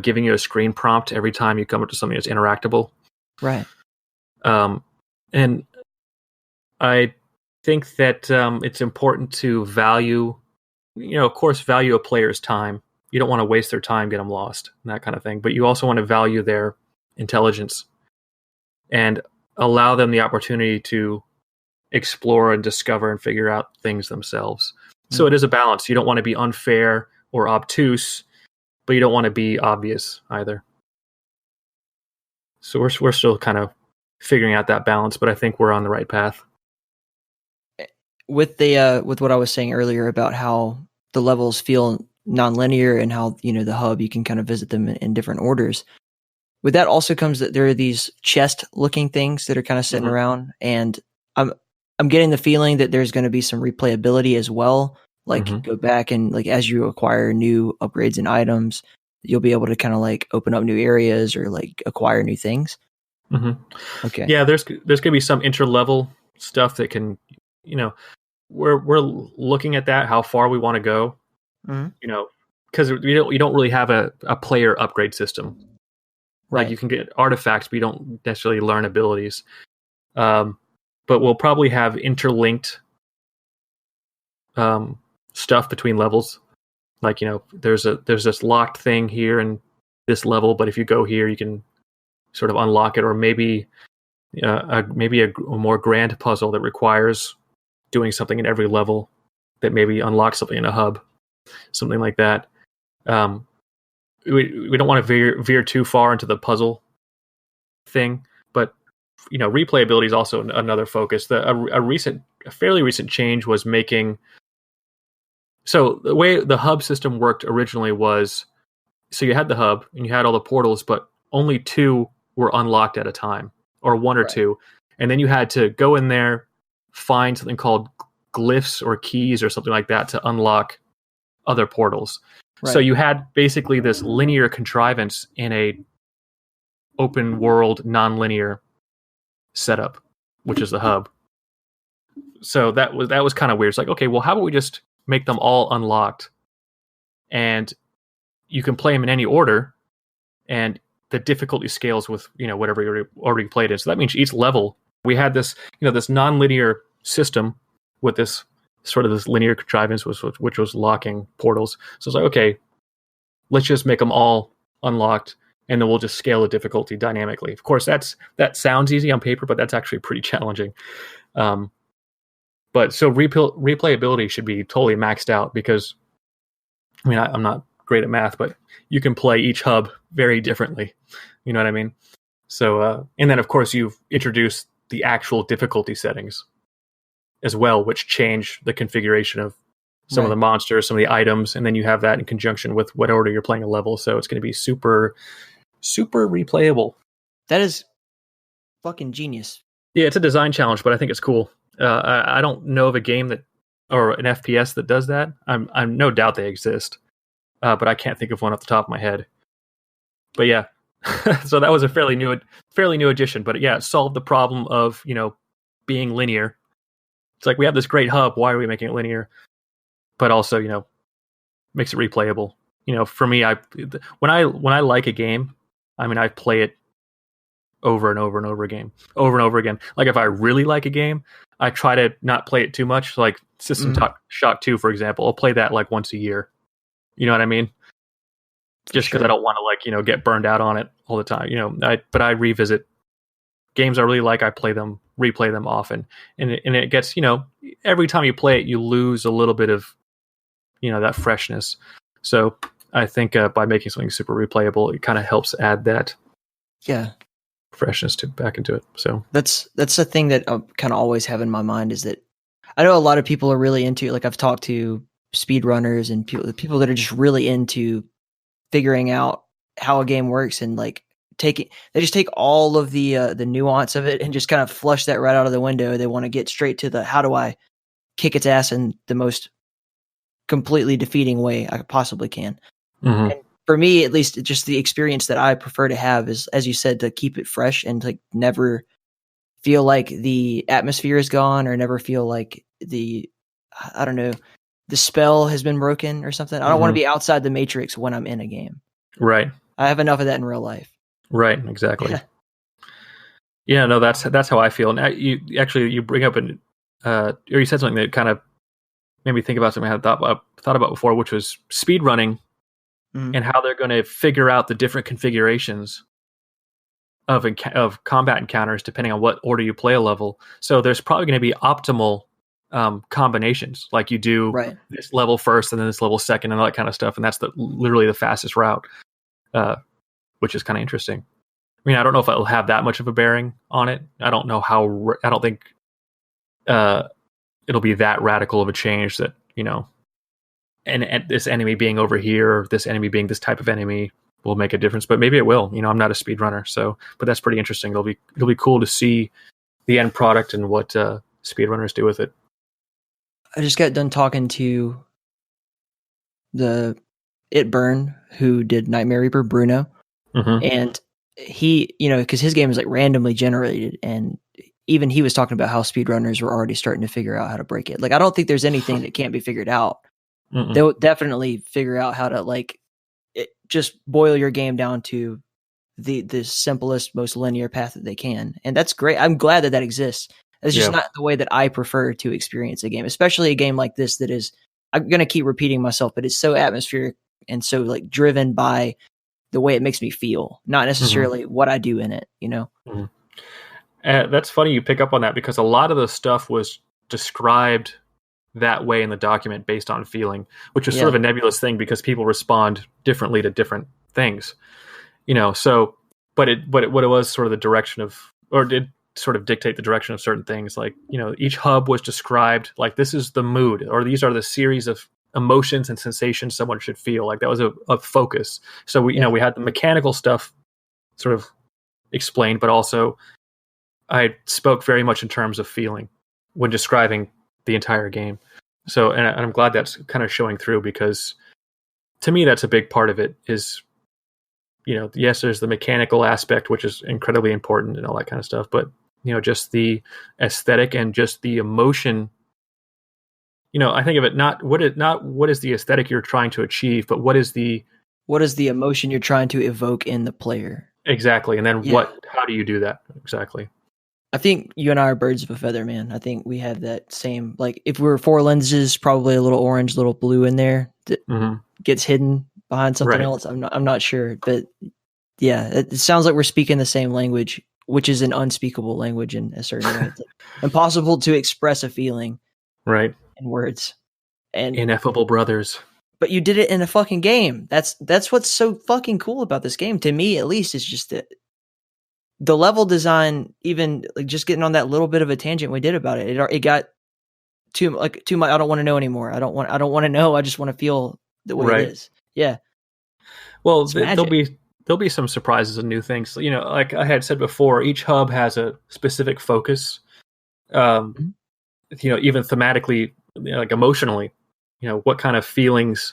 giving you a screen prompt every time you come up to something that's interactable. Right. And I think that it's important to value, of course, value a player's time. You don't want to waste their time, get them lost, and that kind of thing. But you also want to value their intelligence and allow them the opportunity to explore and discover and figure out things themselves. So it is a balance. You don't want to be unfair or obtuse, but you don't want to be obvious either. So we're still kind of figuring out that balance, but I think we're on the right path. With what I was saying earlier about how the levels feel non-linear and how the hub, you can kind of visit them in different orders. With that also comes that there are these chest-looking things that are kind of sitting around, and I'm getting the feeling that there's going to be some replayability as well. Like go back and like as you acquire new upgrades and items, you'll be able to kind of like open up new areas or like acquire new things. Okay. Yeah, there's going to be some interlevel stuff that can, we're looking at that, how far we want to go. Because you don't really have a player upgrade system. Right. Like you can get artifacts, but you don't necessarily learn abilities. But we'll probably have interlinked stuff between levels. Like, there's this locked thing here in this level, but if you go here, you can sort of unlock it, or maybe a more grand puzzle that requires doing something in every level that maybe unlocks something in a hub, something like that. We don't want to veer too far into the puzzle thing, but replayability is also another focus. A fairly recent change was making. So the way the hub system worked originally was, so you had the hub and you had all the portals, but only 2 were unlocked at a time, or 1 or 2, and then you had to go in there, find something called glyphs or keys or something like that to unlock other portals. Right. So you had basically this linear contrivance in a open world non-linear setup, which is the hub. So that was kind of weird. It's like, okay, well, how about we just make them all unlocked, and you can play them in any order, and the difficulty scales with whatever you're already played in. So that means each level we had this this non-linear system with this sort of this linear contrivance which was locking portals. So it's like, okay, let's just make them all unlocked, and then we'll just scale the difficulty dynamically. Of course, that sounds easy on paper, but that's actually pretty challenging. But so replayability should be totally maxed out, because I'm not great at math, but you can play each hub very differently. You know what I mean? So, and then of course you've introduced the actual difficulty settings as well, which change the configuration of some of the monsters, some of the items, and then you have that in conjunction with what order you're playing a level. So it's going to be super, super replayable. That is fucking genius. Yeah, it's a design challenge, but I think it's cool. I don't know of a game or an FPS that does that. I'm no doubt they exist, but I can't think of one off the top of my head. But yeah, so that was a fairly new addition. But yeah, it solved the problem of being linear. It's like, we have this great hub. Why are we making it linear? But also, makes it replayable. For me, when I like a game, I play it over and over and over again. Like if I really like a game, I try to not play it too much. Like System Shock 2, for example, I'll play that like once a year. You know what I mean? Just because I don't want to get burned out on it all the time. But I revisit games I really like. I replay them often, and it gets every time you play it, you lose a little bit of that freshness. So I think by making something super replayable, it kind of helps add that freshness back into it. So that's the thing that I kind of always have in my mind, is that I know a lot of people are really into, like, I've talked to speedrunners and people that are just really into figuring out how a game works, and like they just take all of the nuance of it and just kind of flush that right out of the window. They want to get straight to the, how do I kick its ass in the most completely defeating way I possibly can. And for me, at least, just the experience that I prefer to have is, as you said, to keep it fresh and to never feel like the atmosphere is gone, or never feel like I don't know, the spell has been broken or something. I don't want to be outside the matrix when I'm in a game. Right. I have enough of that in real life. Right. Exactly. Yeah. No, that's how I feel. And you bring up or you said something that kind of made me think about something I had thought about before, which was speedrunning and how they're going to figure out the different configurations of combat encounters depending on what order you play a level. So there's probably going to be optimal combinations, like you do this level first and then this level second and all that kind of stuff, and that's literally the fastest route, which is kind of interesting. I mean, I don't know if it'll have that much of a bearing on it. I don't know how. I don't think it'll be that radical of a change that, you know, and this enemy being over here, or this enemy being this type of enemy will make a difference. But maybe it will. You know, I'm not a speedrunner, so but that's pretty interesting. It'll be cool to see the end product and what speedrunners do with it. I just got done talking to the Itburn who did Nightmare Reaper, Bruno, and he, you know, because his game is like randomly generated, and even he was talking about how speedrunners were already starting to figure out how to break it. Like, I don't think there's anything that can't be figured out. They'll definitely figure out how to just boil your game down to the simplest, most linear path that they can, and that's great. I'm glad that exists. It's just not the way that I prefer to experience a game, especially a game like this that is, I'm going to keep repeating myself, but it's so atmospheric and so like driven by the way it makes me feel, not necessarily what I do in it, you know? That's funny you pick up on that, because a lot of the stuff was described that way in the document based on feeling, which is sort of a nebulous thing because people respond differently to different things, you know? So, what it was sort of the direction of, or did sort of dictate the direction of certain things. Like, you know, each hub was described like this is the mood, or these are the series of emotions and sensations someone should feel. Like that was a focus. So we, you know, we had the mechanical stuff sort of explained, but also I spoke very much in terms of feeling when describing the entire game. So, and I'm glad that's kind of showing through, because to me, that's a big part of it is, you know, yes, there's the mechanical aspect, which is incredibly important and all that kind of stuff, but you know, just the aesthetic and just the emotion. You know, I think of it not what is the aesthetic you're trying to achieve, but what is the emotion you're trying to evoke in the player. Exactly. And then how do you do that? Exactly. I think you and I are birds of a feather, man. I think we have that same, like if we're four lenses, probably a little orange, little blue in there that gets hidden behind something else. I'm not sure, but yeah, it sounds like we're speaking the same language, which is an unspeakable language in a certain way. It's impossible to express a feeling in words. And ineffable brothers. But you did it in a fucking game. That's what's so fucking cool about this game, to me at least, is just that the level design, even like just getting on that little bit of a tangent we did about it. It got too much. I don't want to know anymore. I don't want to know. I just want to feel the way it is. Yeah. Well, there'll be some surprises and new things. You know, like I had said before, each hub has a specific focus. You know, even thematically, you know, like emotionally, you know, what kind of feelings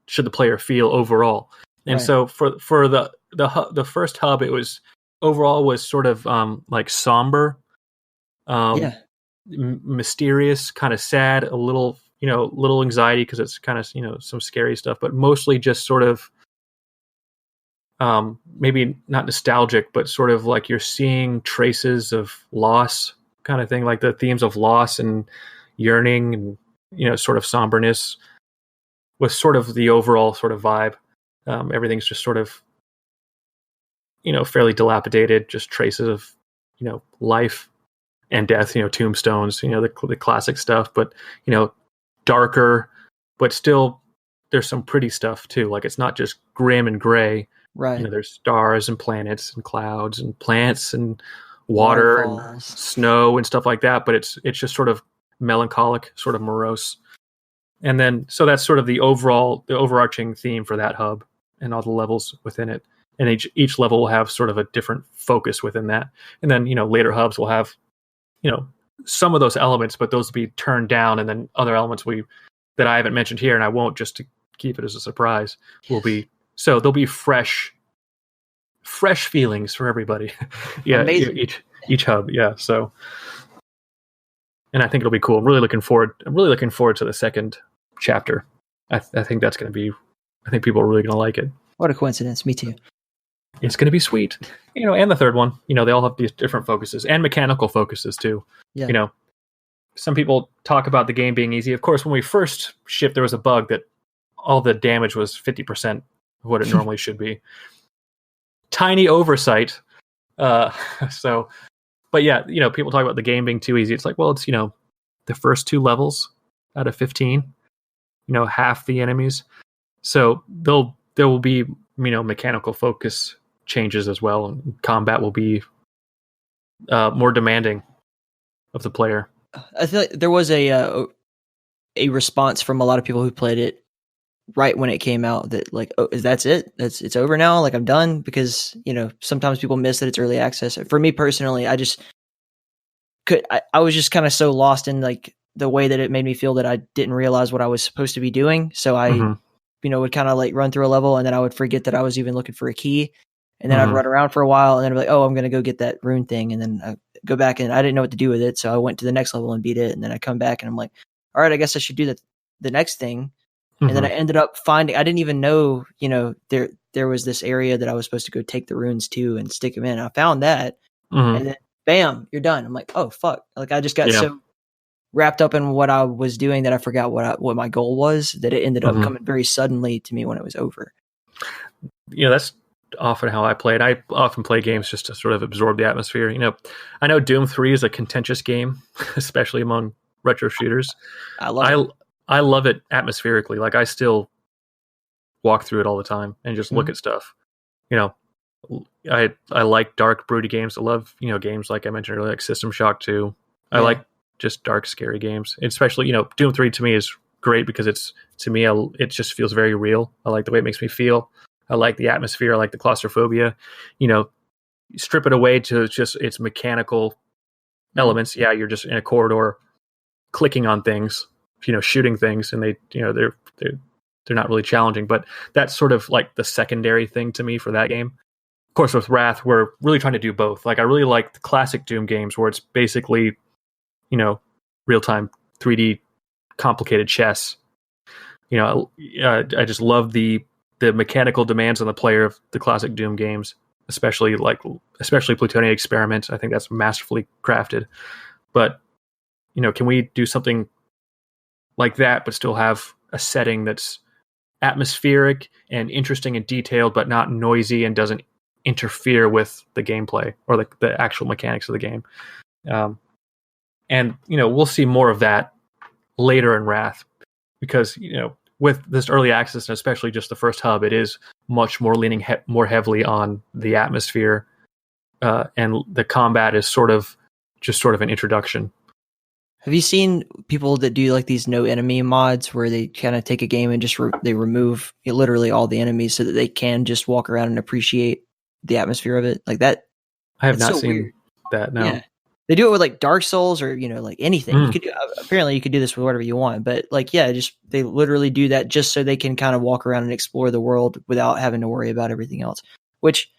should the player feel overall? And so for the first hub, it was overall was sort of like somber, mysterious, kind of sad, a little, you know, little anxiety because it's kind of, you know, some scary stuff, but mostly just sort of maybe not nostalgic, but sort of like you're seeing traces of loss kind of thing, like the themes of loss and yearning and, you know, sort of somberness was sort of the overall sort of vibe. Everything's just sort of, you know, fairly dilapidated, just traces of, you know, life and death, you know, tombstones, you know, the classic stuff, but, you know, darker, but still there's some pretty stuff too. Like it's not just grim and gray. Right. You know, there's stars and planets and clouds and plants and water and snow and stuff like that, but it's just sort of melancholic, sort of morose. And then, so that's sort of the overarching theme for that hub and all the levels within it. And each level will have sort of a different focus within that. And then, you know, later hubs will have, you know, some of those elements, but those will be turned down. And then other elements that I haven't mentioned here, and I won't, just to keep it as a surprise, will be, so there'll be fresh feelings for everybody. Yeah. Amazing. Each hub. Yeah. So, and I think it'll be cool. I'm really looking forward to the second chapter. I think that's going to be. I think people are really going to like it. What a coincidence! Me too. It's going to be sweet, and the third one, they all have these different focuses and mechanical focuses too. Yeah. Some people talk about the game being easy. Of course, when we first shipped, there was a bug that all the damage was 50% of what it normally should be. Tiny oversight. But yeah, people talk about the game being too easy. It's like, well, it's, the first 2 levels out of 15, half the enemies. So there will be, mechanical focus changes as well, and combat will be more demanding of the player. I feel like there was a response from a lot of people who played it right when it came out that like, oh, that's it? It's over now? Like, I'm done? Because, sometimes people miss that it's early access. For me personally, I was just kind of so lost in like the way that it made me feel that I didn't realize what I was supposed to be doing. So I, would kind of like run through a level and then I would forget that I was even looking for a key. And then I'd run around for a while and then I'd be like, oh, I'm going to go get that rune thing. And then I go back and I didn't know what to do with it. So I went to the next level and beat it. And then I come back and I'm like, all right, I guess I should do the next thing. And then I ended up finding, I didn't even know, there was this area that I was supposed to go take the runes to and stick them in. I found that and then bam, you're done. I'm like, oh fuck. Like I just got so wrapped up in what I was doing that I forgot what my goal was, that it ended up coming very suddenly to me when it was over. That's often how I play it. I often play games just to sort of absorb the atmosphere. I know Doom 3 is a contentious game, especially among retro shooters. I love it Atmospherically. Like I still walk through it all the time and just look at stuff. I like dark, broody games. I love, games like I mentioned earlier, like System Shock 2. I like just dark, scary games. Especially, Doom 3 to me is great because it just feels very real. I like the way it makes me feel. I like the atmosphere. I like the claustrophobia. Strip it away to just its mechanical elements. Yeah, you're just in a corridor clicking on things, shooting things, and they're not really challenging. But that's sort of like the secondary thing to me for that game. Of course, with Wrath, we're really trying to do both. Like I really like the classic Doom games where it's basically, real-time 3D complicated chess. I just love the mechanical demands on the player of the classic Doom games, especially Plutonian Experiment. I think that's masterfully crafted. But, can we do something like that, but still have a setting that's atmospheric and interesting and detailed, but not noisy and doesn't interfere with the gameplay or the actual mechanics of the game? And we'll see more of that later in Wrath, because with this early access and especially just the first hub, it is much more leaning more heavily on the atmosphere, and the combat is sort of an introduction. Have you seen people that do like these no enemy mods where they kind of take a game and just they remove literally all the enemies so that they can just walk around and appreciate the atmosphere of it like that? I have not seen that. No. Yeah. They do it with like Dark Souls or, like anything. You could do, apparently you could do this with whatever you want, but like, yeah, they literally do that just so they can kind of walk around and explore the world without having to worry about everything else, which,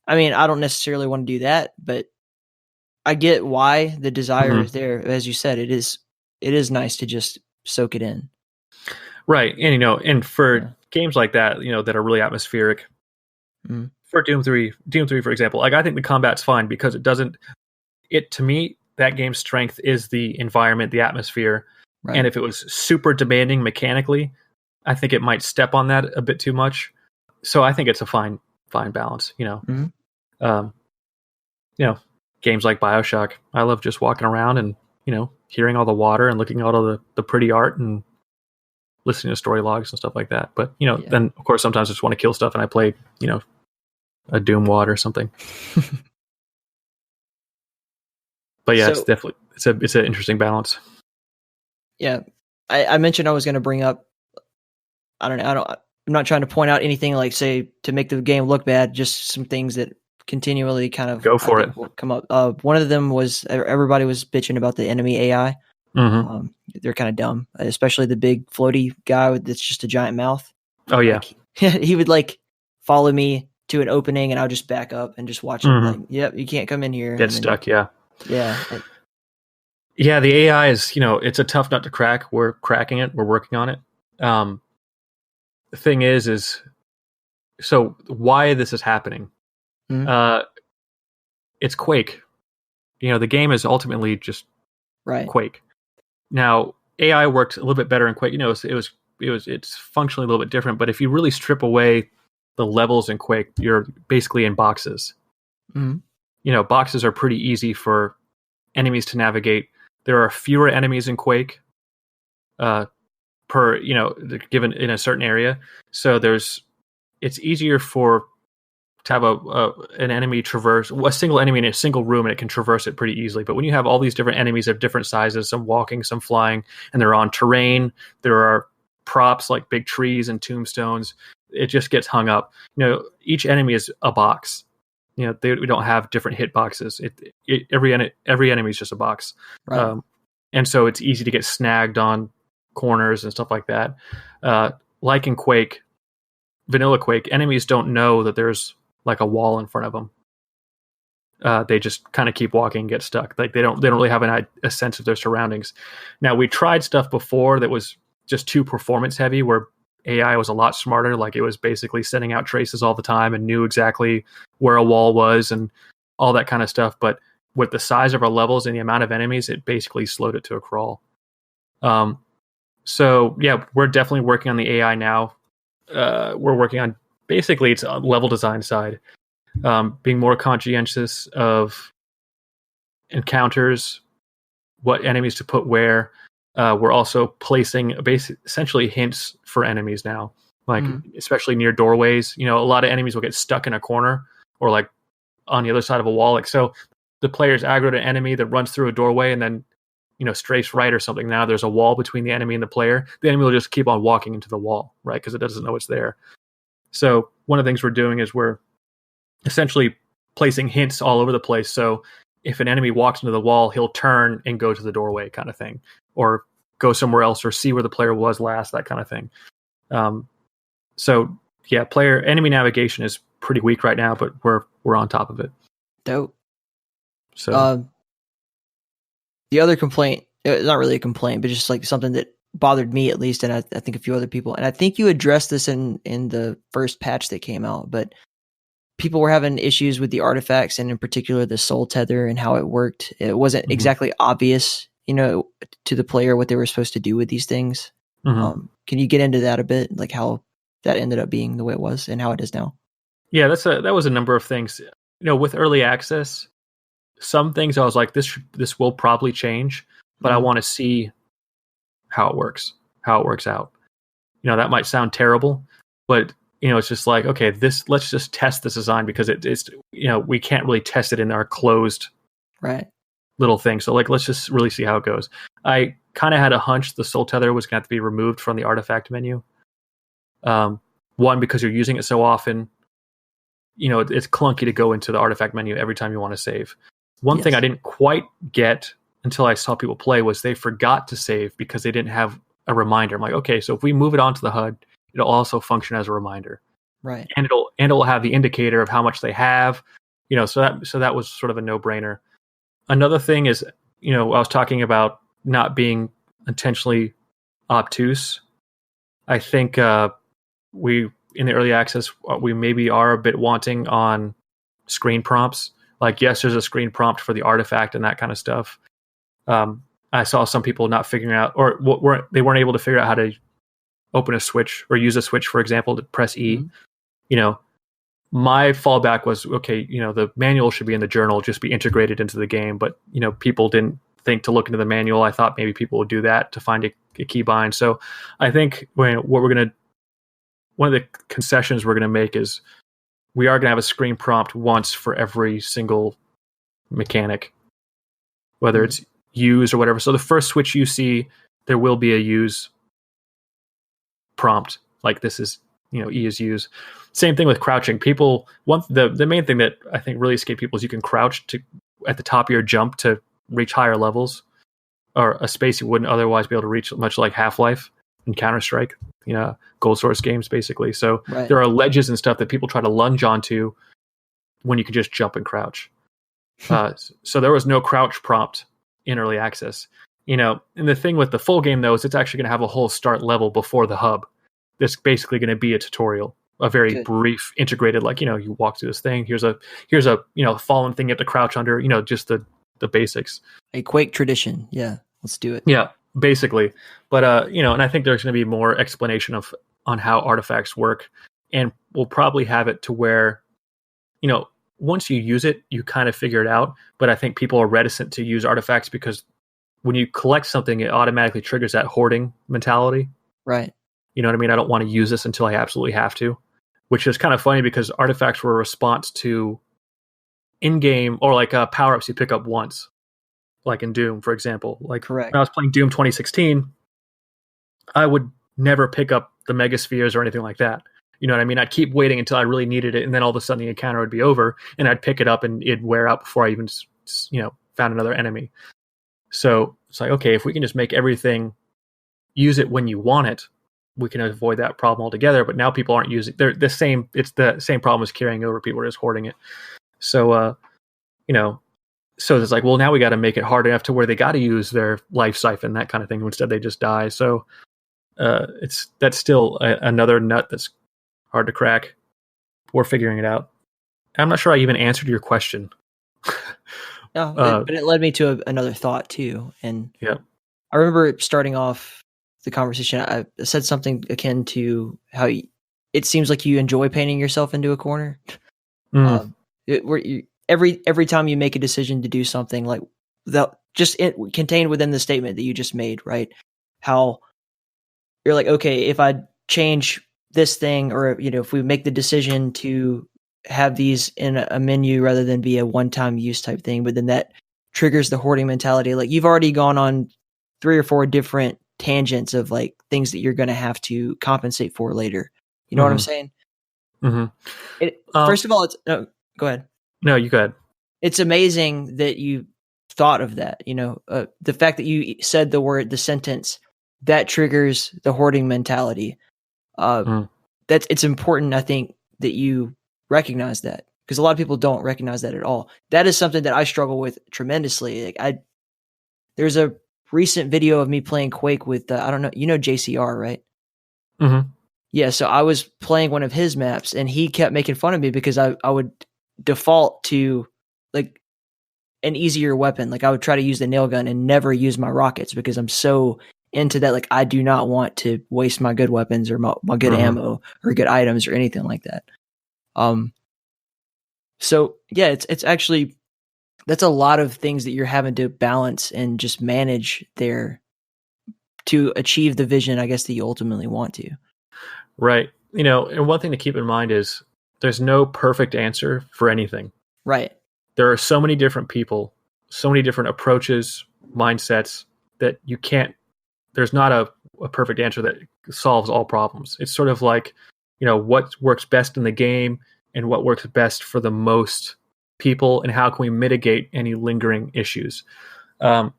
I mean, I don't necessarily want to do that, but I get why the desire is there. As you said, it is nice to just soak it in. Right. And, and for games like that, that are really atmospheric, for Doom 3, for example, like I think the combat's fine because to me, that game's strength is the environment, the atmosphere. Right. And if it was super demanding mechanically, I think it might step on that a bit too much. So I think it's a fine balance, games like BioShock, I love just walking around and, hearing all the water and looking at all the pretty art and listening to story logs and stuff like that. But, then of course, sometimes I just want to kill stuff and I play, a Doom WOD or something. But yeah, it's definitely, it's an interesting balance. Yeah. I mentioned I was going to bring up, I'm not trying to point out anything like say to make the game look bad, just some things that continually kind of go for it will come up. One of them was everybody was bitching about the enemy AI. They're kind of dumb, especially the big floaty guy that's just a giant mouth. Oh yeah. Like, he would like follow me to an opening and I'll just back up and just watch him. Like, yep, you can't come in here. Get stuck. Yeah. Yeah. Yeah, the AI is, it's a tough nut to crack. We're cracking it. We're working on it. The thing is so why this is happening? Mm-hmm. It's Quake. The game is ultimately just Quake. Now, AI worked a little bit better in Quake. It's functionally a little bit different. But if you really strip away the levels in Quake, you're basically in boxes. Mm-hmm. Boxes are pretty easy for enemies to navigate. There are fewer enemies in Quake per given in a certain area, so it's easier to have an enemy traverse a single enemy in a single room, and it can traverse it pretty easily. But when you have all these different enemies of different sizes, some walking, some flying, and they're on terrain, there are props like big trees and tombstones, it just gets hung up. Each enemy is a box. We don't have different hit boxes. Every enemy is just a box. Right. And so it's easy to get snagged on corners and stuff like that. Like in Quake, vanilla Quake, enemies don't know that there's like a wall in front of them. They just kind of keep walking and get stuck. Like they don't really have a sense of their surroundings. Now, we tried stuff before that was just too performance heavy, where AI was a lot smarter. Like it was basically sending out traces all the time and knew exactly where a wall was and all that kind of stuff. But with the size of our levels and the amount of enemies, it basically slowed it to a crawl. So yeah, we're definitely working on the AI now. We're working on basically it's a level design side, being more conscientious of encounters, what enemies to put where. We're also placing essentially hints for enemies now, like especially near doorways. A lot of enemies will get stuck in a corner or like on the other side of a wall. Like so, the player's aggroed an enemy that runs through a doorway and then strafes right or something. Now there's a wall between the enemy and the player. The enemy will just keep on walking into the wall, right? Because it doesn't know it's there. So one of the things we're doing is we're essentially placing hints all over the place. So if an enemy walks into the wall, he'll turn and go to the doorway kind of thing, or go somewhere else or see where the player was last, that kind of thing. So yeah, enemy navigation is pretty weak right now, but we're on top of it. Dope. So the other complaint, not really a complaint, but just like something that bothered me at least, and I think a few other people, and I think you addressed this in the first patch that came out, but people were having issues with the artifacts, and in particular the soul tether and how it worked. It wasn't exactly obvious, to the player what they were supposed to do with these things. Can you get into that a bit, like how that ended up being the way it was and how it is now? Yeah, that was a number of things. With early access, some things I was like, this will probably change, but I want to see how it works out. That might sound terrible, but it's just like, okay, let's just test this design, because it's we can't really test it in our closed little thing. So like, let's just really see how it goes. I kind of had a hunch the soul tether was going to have to be removed from the artifact menu. One, because you're using it so often, it's clunky to go into the artifact menu every time you want to save. One thing I didn't quite get until I saw people play was they forgot to save because they didn't have a reminder. I'm like, okay, so if we move it onto the HUD, it'll also function as a reminder, right? And it'll have the indicator of how much they have, So that was sort of a no-brainer. Another thing is, I was talking about not being intentionally obtuse. I think we in the early access we maybe are a bit wanting on screen prompts. Like, yes, there's a screen prompt for the artifact and that kind of stuff. I saw some people not figuring out, or they weren't able to figure out how to open a switch or use a switch, for example, to press E. My fallback was, okay, the manual should be in the journal, just be integrated into the game. But, people didn't think to look into the manual. I thought maybe people would do that to find a keybind. So I think one of the concessions we're going to make is we are going to have a screen prompt once for every single mechanic, whether it's use or whatever. So the first switch you see, there will be a use prompt. Like, this is, E is use. Same thing with crouching. The main thing that I think really escaped people is you can crouch at the top of your jump to reach higher levels, or a space you wouldn't otherwise be able to reach, much like Half-Life and Counter-Strike, gold source games, basically. So there are ledges and stuff that people try to lunge onto when you can just jump and crouch. So there was no crouch prompt in early access. And the thing with the full game though is it's actually going to have a whole start level before the hub. That's basically going to be a tutorial, a very brief integrated, like, you walk through this thing. Here's a fallen thing you have to crouch under, just the basics. A Quake tradition. Yeah. Let's do it. Yeah, basically. But, and I think there's going to be more explanation on how artifacts work, and we'll probably have it to where, once you use it, you kind of figure it out. But I think people are reticent to use artifacts because when you collect something, it automatically triggers that hoarding mentality. Right. You know what I mean? I don't want to use this until I absolutely have to, which is kind of funny because artifacts were a response to in-game or like power-ups you pick up once, like in Doom, for example. Like Correct. when I was playing Doom 2016, I would never pick up the Megaspheres or anything like that. You know what I mean? I'd keep waiting until I really needed it, and then all of a sudden the encounter would be over, and I'd pick it up and it'd wear out before I even, found another enemy. So it's like, okay, if we can just make everything use it when you want it, we can avoid that problem altogether. But now people aren't using they're the same. It's the same problem as carrying over. People are just hoarding it. So, so it's like, well, now we got to make it hard enough to where they got to use their life siphon, that kind of thing. Instead, they just die. So, that's still another nut that's hard to crack. We're figuring it out. I'm not sure I even answered your question. No, but it led me to another thought too. And yeah, I remember starting off the conversation, I said something akin to how it seems like you enjoy painting yourself into a corner. Every time you make a decision to do something, like contained within the statement that you just made, right? How you're like, okay, if I change this thing, or if we make the decision to have these in a menu rather than be a one-time use type thing, but then that triggers the hoarding mentality. Like you've already gone on 3 or 4 different tangents of like things that you're going to have to compensate for later. You know what I'm saying? Mm-hmm. First of all, go ahead. No, you go ahead. It's amazing that you thought of that. The fact that you said the sentence that triggers the hoarding mentality. It's important, I think, that you recognize that, because a lot of people don't recognize that at all. That is something that I struggle with tremendously. Like there's a recent video of me playing Quake with I don't know, JCR, right? Mm-hmm. Yeah, so I was playing one of his maps, and he kept making fun of me because I would default to like an easier weapon. Like I would try to use the nail gun and never use my rockets because I'm so into that. Like I do not want to waste my good weapons or my good ammo or good items or anything like that. So yeah, it's actually, that's a lot of things that you're having to balance and just manage there to achieve the vision, I guess, that you ultimately want to. Right. And one thing to keep in mind is there's no perfect answer for anything. Right. There are so many different people, so many different approaches, mindsets, that you can't, there's not a perfect answer that solves all problems. It's sort of like, what works best in the game and what works best for the most people, and how can we mitigate any lingering issues. One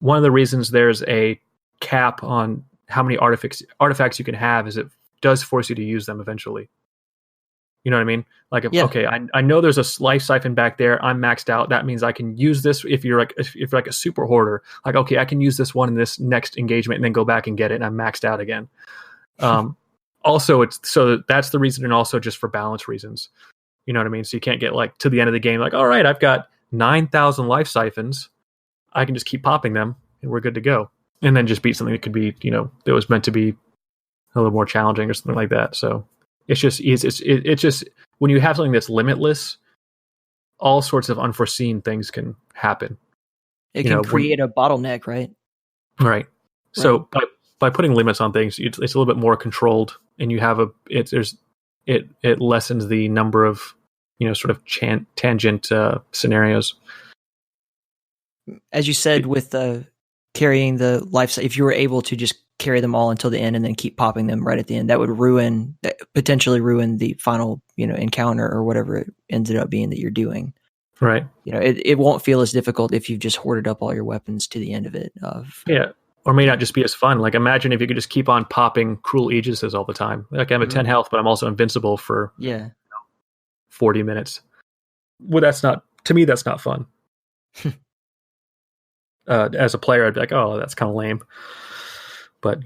of the reasons there's a cap on how many artifacts you can have is it does force you to use them eventually. You know what I mean? Like, okay, I know there's a life siphon back there. I'm maxed out. That means I can use this. If you're like a super hoarder, like, okay, I can use this one in this next engagement and then go back and get it, and I'm maxed out again. Also, that's the reason, and also just for balance reasons. You know what I mean? So you can't get like to the end of the game, like, all right, I've got 9,000 life siphons. I can just keep popping them and we're good to go. And then just beat something that could be, that was meant to be a little more challenging or something like that. So it's just when you have something that's limitless, all sorts of unforeseen things can happen. It can create a bottleneck, right? Right. So by putting limits on things, it's a little bit more controlled, and you have it lessens the number of sort of tangent scenarios. As you said, with carrying the life, if you were able to just carry them all until the end and then keep popping them right at the end, that would potentially ruin the final encounter or whatever it ended up being that you're doing. Right. It won't feel as difficult if you've just hoarded up all your weapons to the end of it. Yeah. Or may not just be as fun. Like, imagine if you could just keep on popping cruel aegises all the time. Like, I have a 10 health, but I'm also invincible for 40 minutes. Well, to me, that's not fun. as a player, I'd be like, oh, that's kind of lame. But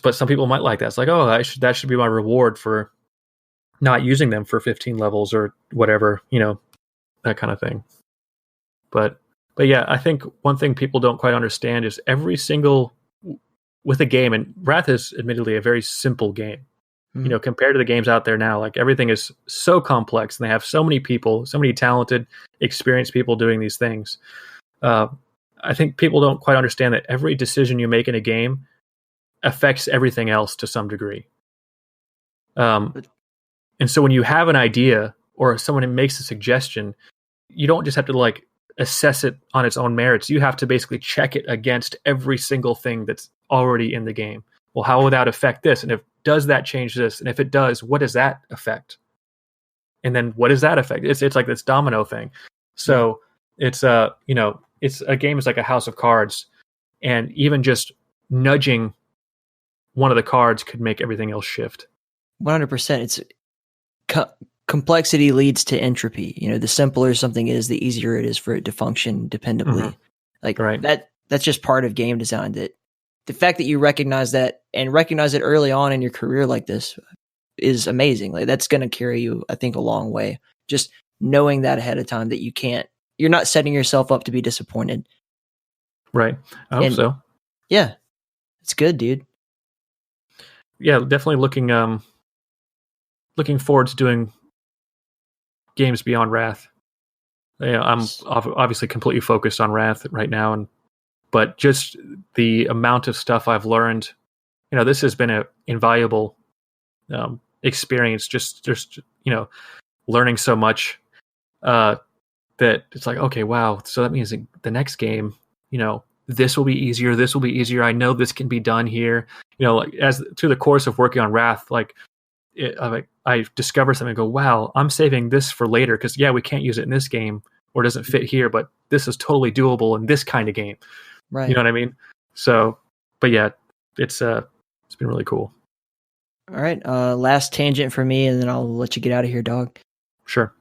but some people might like that. It's like, oh, that should be my reward for not using them for 15 levels or whatever, that kind of thing. But yeah, I think one thing people don't quite understand is every single with a game, and Wrath is admittedly a very simple game. Mm-hmm. Compared to the games out there now, like everything is so complex and they have so many people, so many talented, experienced people doing these things. I think people don't quite understand that every decision you make in a game affects everything else to some degree. And so when you have an idea or someone makes a suggestion, you don't just have to like assess it on its own merits. You have to basically check it against every single thing that's already in the game. Well, how will that affect this? And does that change this? And if it does, what does that affect? And then what does that affect? It's like this domino thing. So it's it's a game is like a house of cards, and even just nudging one of the cards could make everything else shift. 100%. It's complexity leads to entropy. The simpler something is, the easier it is for it to function dependably. Mm-hmm. Like right. That's just part of game design. That the fact that you recognize that and recognize it early on in your career like this is amazing. Like that's going to carry you, I think, a long way. Just knowing that ahead of time, that you're not setting yourself up to be disappointed. Right. I hope so. Yeah. It's good, dude. Yeah, definitely looking forward to doing games beyond Wrath. I'm obviously completely focused on Wrath right now, but just the amount of stuff I've learned, this has been an invaluable experience. Just learning so much that it's like, okay, wow. So that means the next game, this will be easier. This will be easier. I know this can be done here. Like as through the course of working on Wrath, I discover something and go, wow, I'm saving this for later because we can't use it in this game or it doesn't fit here, but this is totally doable in this kind of game. Right. You know what I mean? So, but yeah, it's been really cool. All right. Last tangent for me, and then I'll let you get out of here, dog. Sure.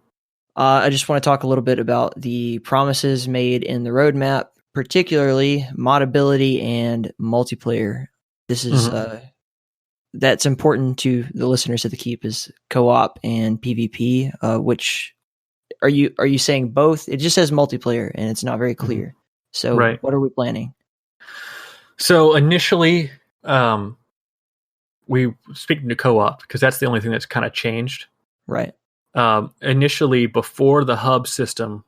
I just want to talk a little bit about the promises made in the roadmap, particularly moddability and multiplayer. This is that's important to the listeners of the Keep, is co-op and PvP. Which are you saying both? It just says multiplayer and it's not very clear. So What are we planning? So initially, we speaking to co-op because that's the only thing that's kind of changed. Right. Initially, before the hub system,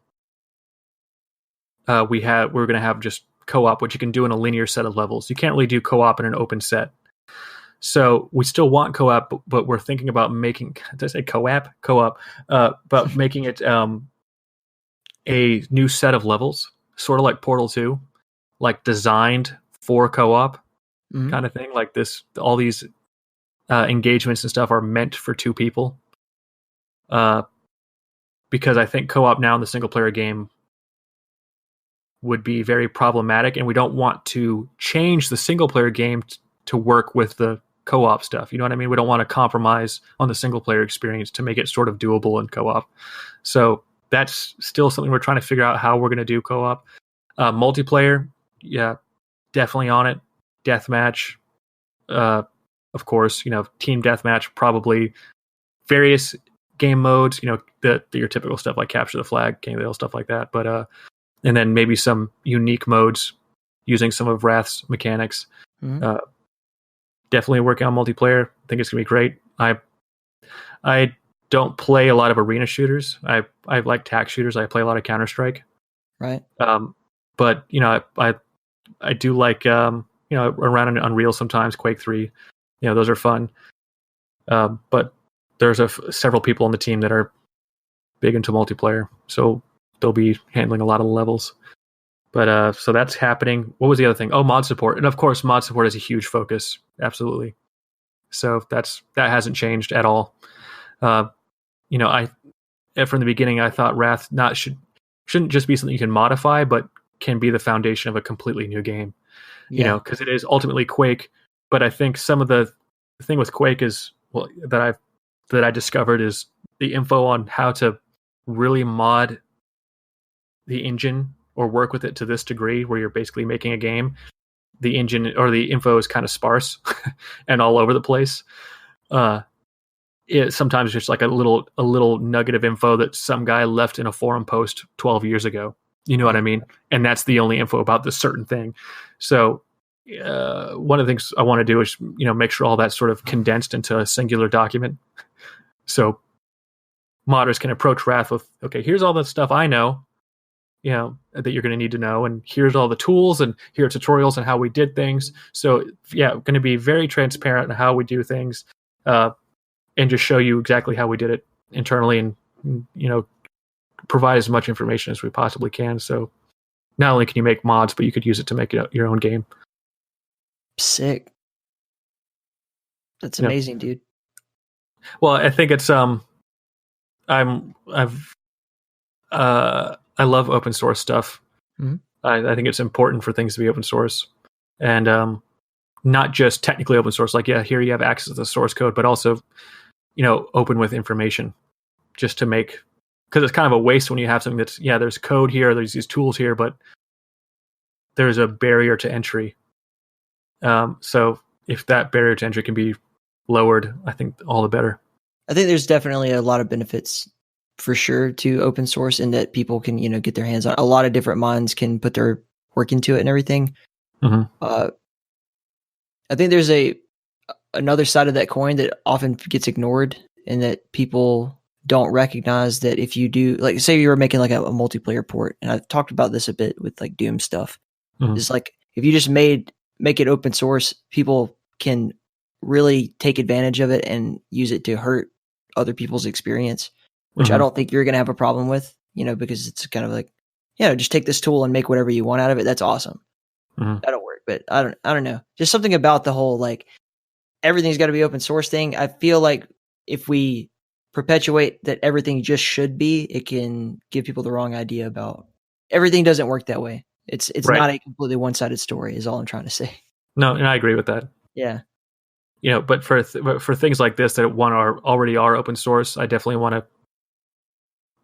we were going to have just co-op, which you can do in a linear set of levels. You can't really do co-op in an open set. So we still want co-op, but we're thinking about making, did I say co-op? Co-op, but making it a new set of levels, sort of like Portal 2, like designed for co-op kind of thing. Like this, all these engagements and stuff are meant for two people. Because I think co-op now in the single player game would be very problematic, and we don't want to change the single player game to work with the co-op stuff. You know what I mean? We don't want to compromise on the single player experience to make it sort of doable in co-op. So that's still something we're trying to figure out how we're going to do co-op. Multiplayer, yeah, definitely on it. Deathmatch, of course, team deathmatch, probably various game modes, your typical stuff like capture the flag, King of the Hill, stuff like that. But and then maybe some unique modes using some of Wrath's mechanics. Definitely working on multiplayer. I think it's gonna be great. I don't play a lot of arena shooters. I like tac shooters. I play a lot of Counter-Strike. Right. But I do like around in Unreal sometimes, Quake 3. Those are fun. But there's several people on the team that are big into multiplayer, so they'll be handling a lot of the levels. But so that's happening. What was the other thing? Oh, mod support. And of course, mod support is a huge focus. Absolutely. So that hasn't changed at all. I from the beginning I thought Wrath shouldn't just be something you can modify, but can be the foundation of a completely new game. Because it is ultimately Quake. But I think some of the thing with Quake is that I discovered is the info on how to really mod the engine or work with it to this degree where you're basically making a game, the engine or the info is kind of sparse and all over the place. It sometimes just like a little nugget of info that some guy left in a forum post 12 years ago. You know what I mean? And that's the only info about this certain thing. So one of the things I want to do is, make sure all that's sort of condensed into a singular document. So modders can approach Wrath with, okay, here's all the stuff I know, that you're going to need to know. And here's all the tools, and here are tutorials on how we did things. So yeah, going to be very transparent on how we do things, and just show you exactly how we did it internally, and, provide as much information as we possibly can. So not only can you make mods, but you could use it to make your own game. Sick. That's amazing, dude. Well, I think it's I love open source stuff. Mm-hmm. I think it's important for things to be open source, and not just technically open source. Like, here you have access to the source code, but also, open with information, just to make, because it's kind of a waste when you have something that's, there's code here, there's these tools here, but there's a barrier to entry. So if that barrier to entry can be lowered, I think all the better. I think there's definitely a lot of benefits for sure to open source, in that people can, get their hands on a lot of different minds, can put their work into it and everything. Mm-hmm. I think there's another side of that coin that often gets ignored, and that people don't recognize that if you do, like, say you were making like a multiplayer port, and I've talked about this a bit with like Doom stuff. Mm-hmm. It's like, if you just make it open source, people can really take advantage of it and use it to hurt other people's experience, which I don't think you're going to have a problem with, because it's kind of like, just take this tool and make whatever you want out of it. That's awesome. Mm-hmm. That'll work. But I don't know. Just something about the whole, like, everything's got to be open source thing. I feel like if we perpetuate that everything just should be, it can give people the wrong idea about everything. Doesn't work that way. It's right. Not a completely one-sided story, is all I'm trying to say. No, and I agree with that. Yeah. But for things like this that already are open source, I definitely want to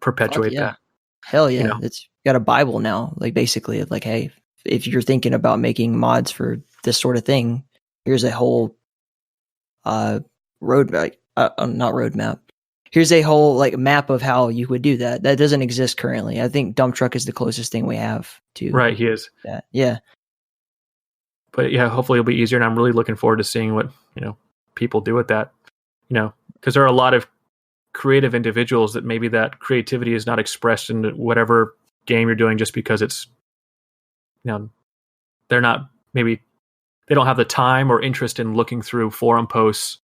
perpetuate that. Hell yeah. It's got a Bible now, like, basically, like, hey, if you're thinking about making mods for this sort of thing, here's a whole roadmap. Here's a whole, like, map of how you would do that. That doesn't exist currently. I think Dump Truck is the closest thing we have to. Right, he is. That. Yeah. But yeah, hopefully it'll be easier, and I'm really looking forward to seeing what, people do with that. Because there are a lot of creative individuals that maybe that creativity is not expressed in whatever game you're doing, just because it's, they're not, maybe they don't have the time or interest in looking through forum posts,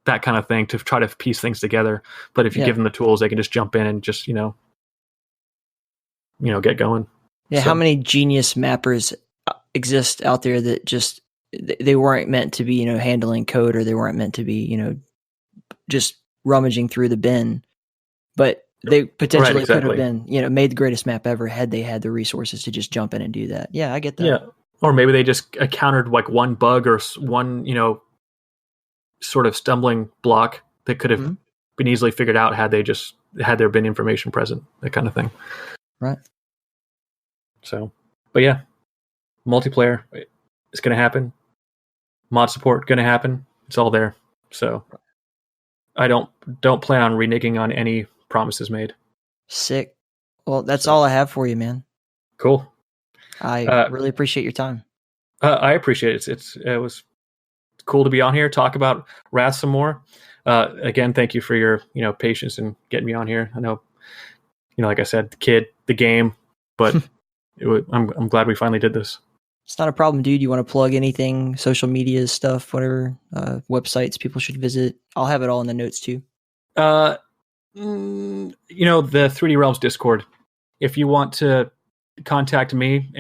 that kind of thing, to try to piece things together. But if you give them the tools, they can just jump in and just, get going. Yeah. So, how many genius mappers exist out there that just, they weren't meant to be, handling code, or they weren't meant to be, just rummaging through the bin, but they potentially could have been, made the greatest map ever had they had the resources to just jump in and do that. Yeah, I get that. Yeah. Or maybe they just encountered like one bug or one, sort of stumbling block that could have been easily figured out had there been information present, that kind of thing. Right. So, but yeah, multiplayer is going to happen. Mod support going to happen. It's all there. So I don't plan on reneging on any promises made. Sick. Well, that's all I have for you, man. Cool. I really appreciate your time. I appreciate it. It was cool to be on here, talk about Wrath some more. Again, thank you for your patience in getting me on here. I know, like I said, the game, but I'm glad we finally did this. It's not a problem, dude. You want to plug anything, social media stuff, whatever, websites people should visit? I'll have it all in the notes too. The 3D Realms Discord. If you want to contact me,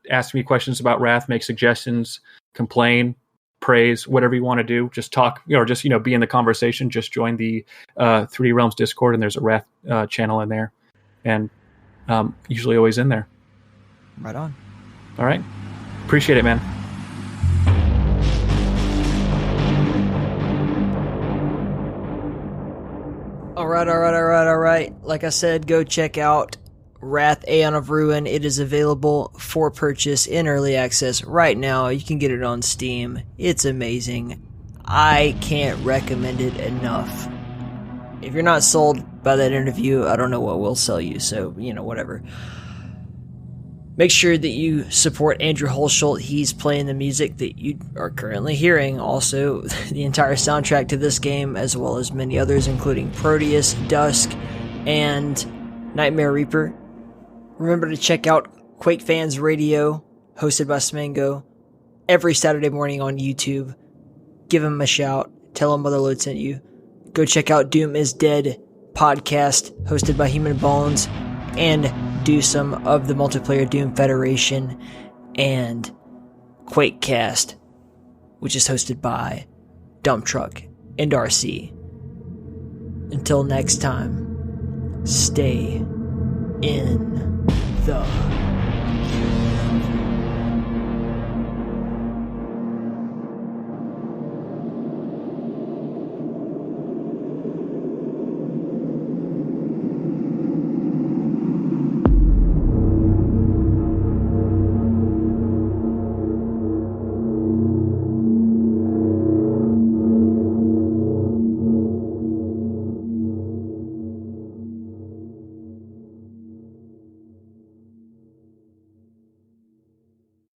ask me questions about Wrath, make suggestions, complain, praise, whatever you want to do, just talk, or just, be in the conversation, just join the 3D Realms Discord, and there's a Wrath channel in there, and usually always in there. Right on. All right. Appreciate it, man. All right. Like I said, go check out Wrath, Aeon of Ruin. It is available for purchase in early access right now. You can get it on Steam. It's amazing. I can't recommend it enough. If you're not sold by that interview, I don't know what will sell you, so, whatever. Make sure that you support Andrew Hulshult. He's playing the music that you are currently hearing. Also, the entire soundtrack to this game, as well as many others, including Proteus, Dusk, and Nightmare Reaper. Remember to check out Quake Fans Radio, hosted by Smango, every Saturday morning on YouTube. Give him a shout. Tell him Motherload sent you. Go check out Doom is Dead podcast, hosted by Human Bones, and do some of the multiplayer Doom Federation, and Quakecast, which is hosted by Dump Truck and RC. Until next time, stay in the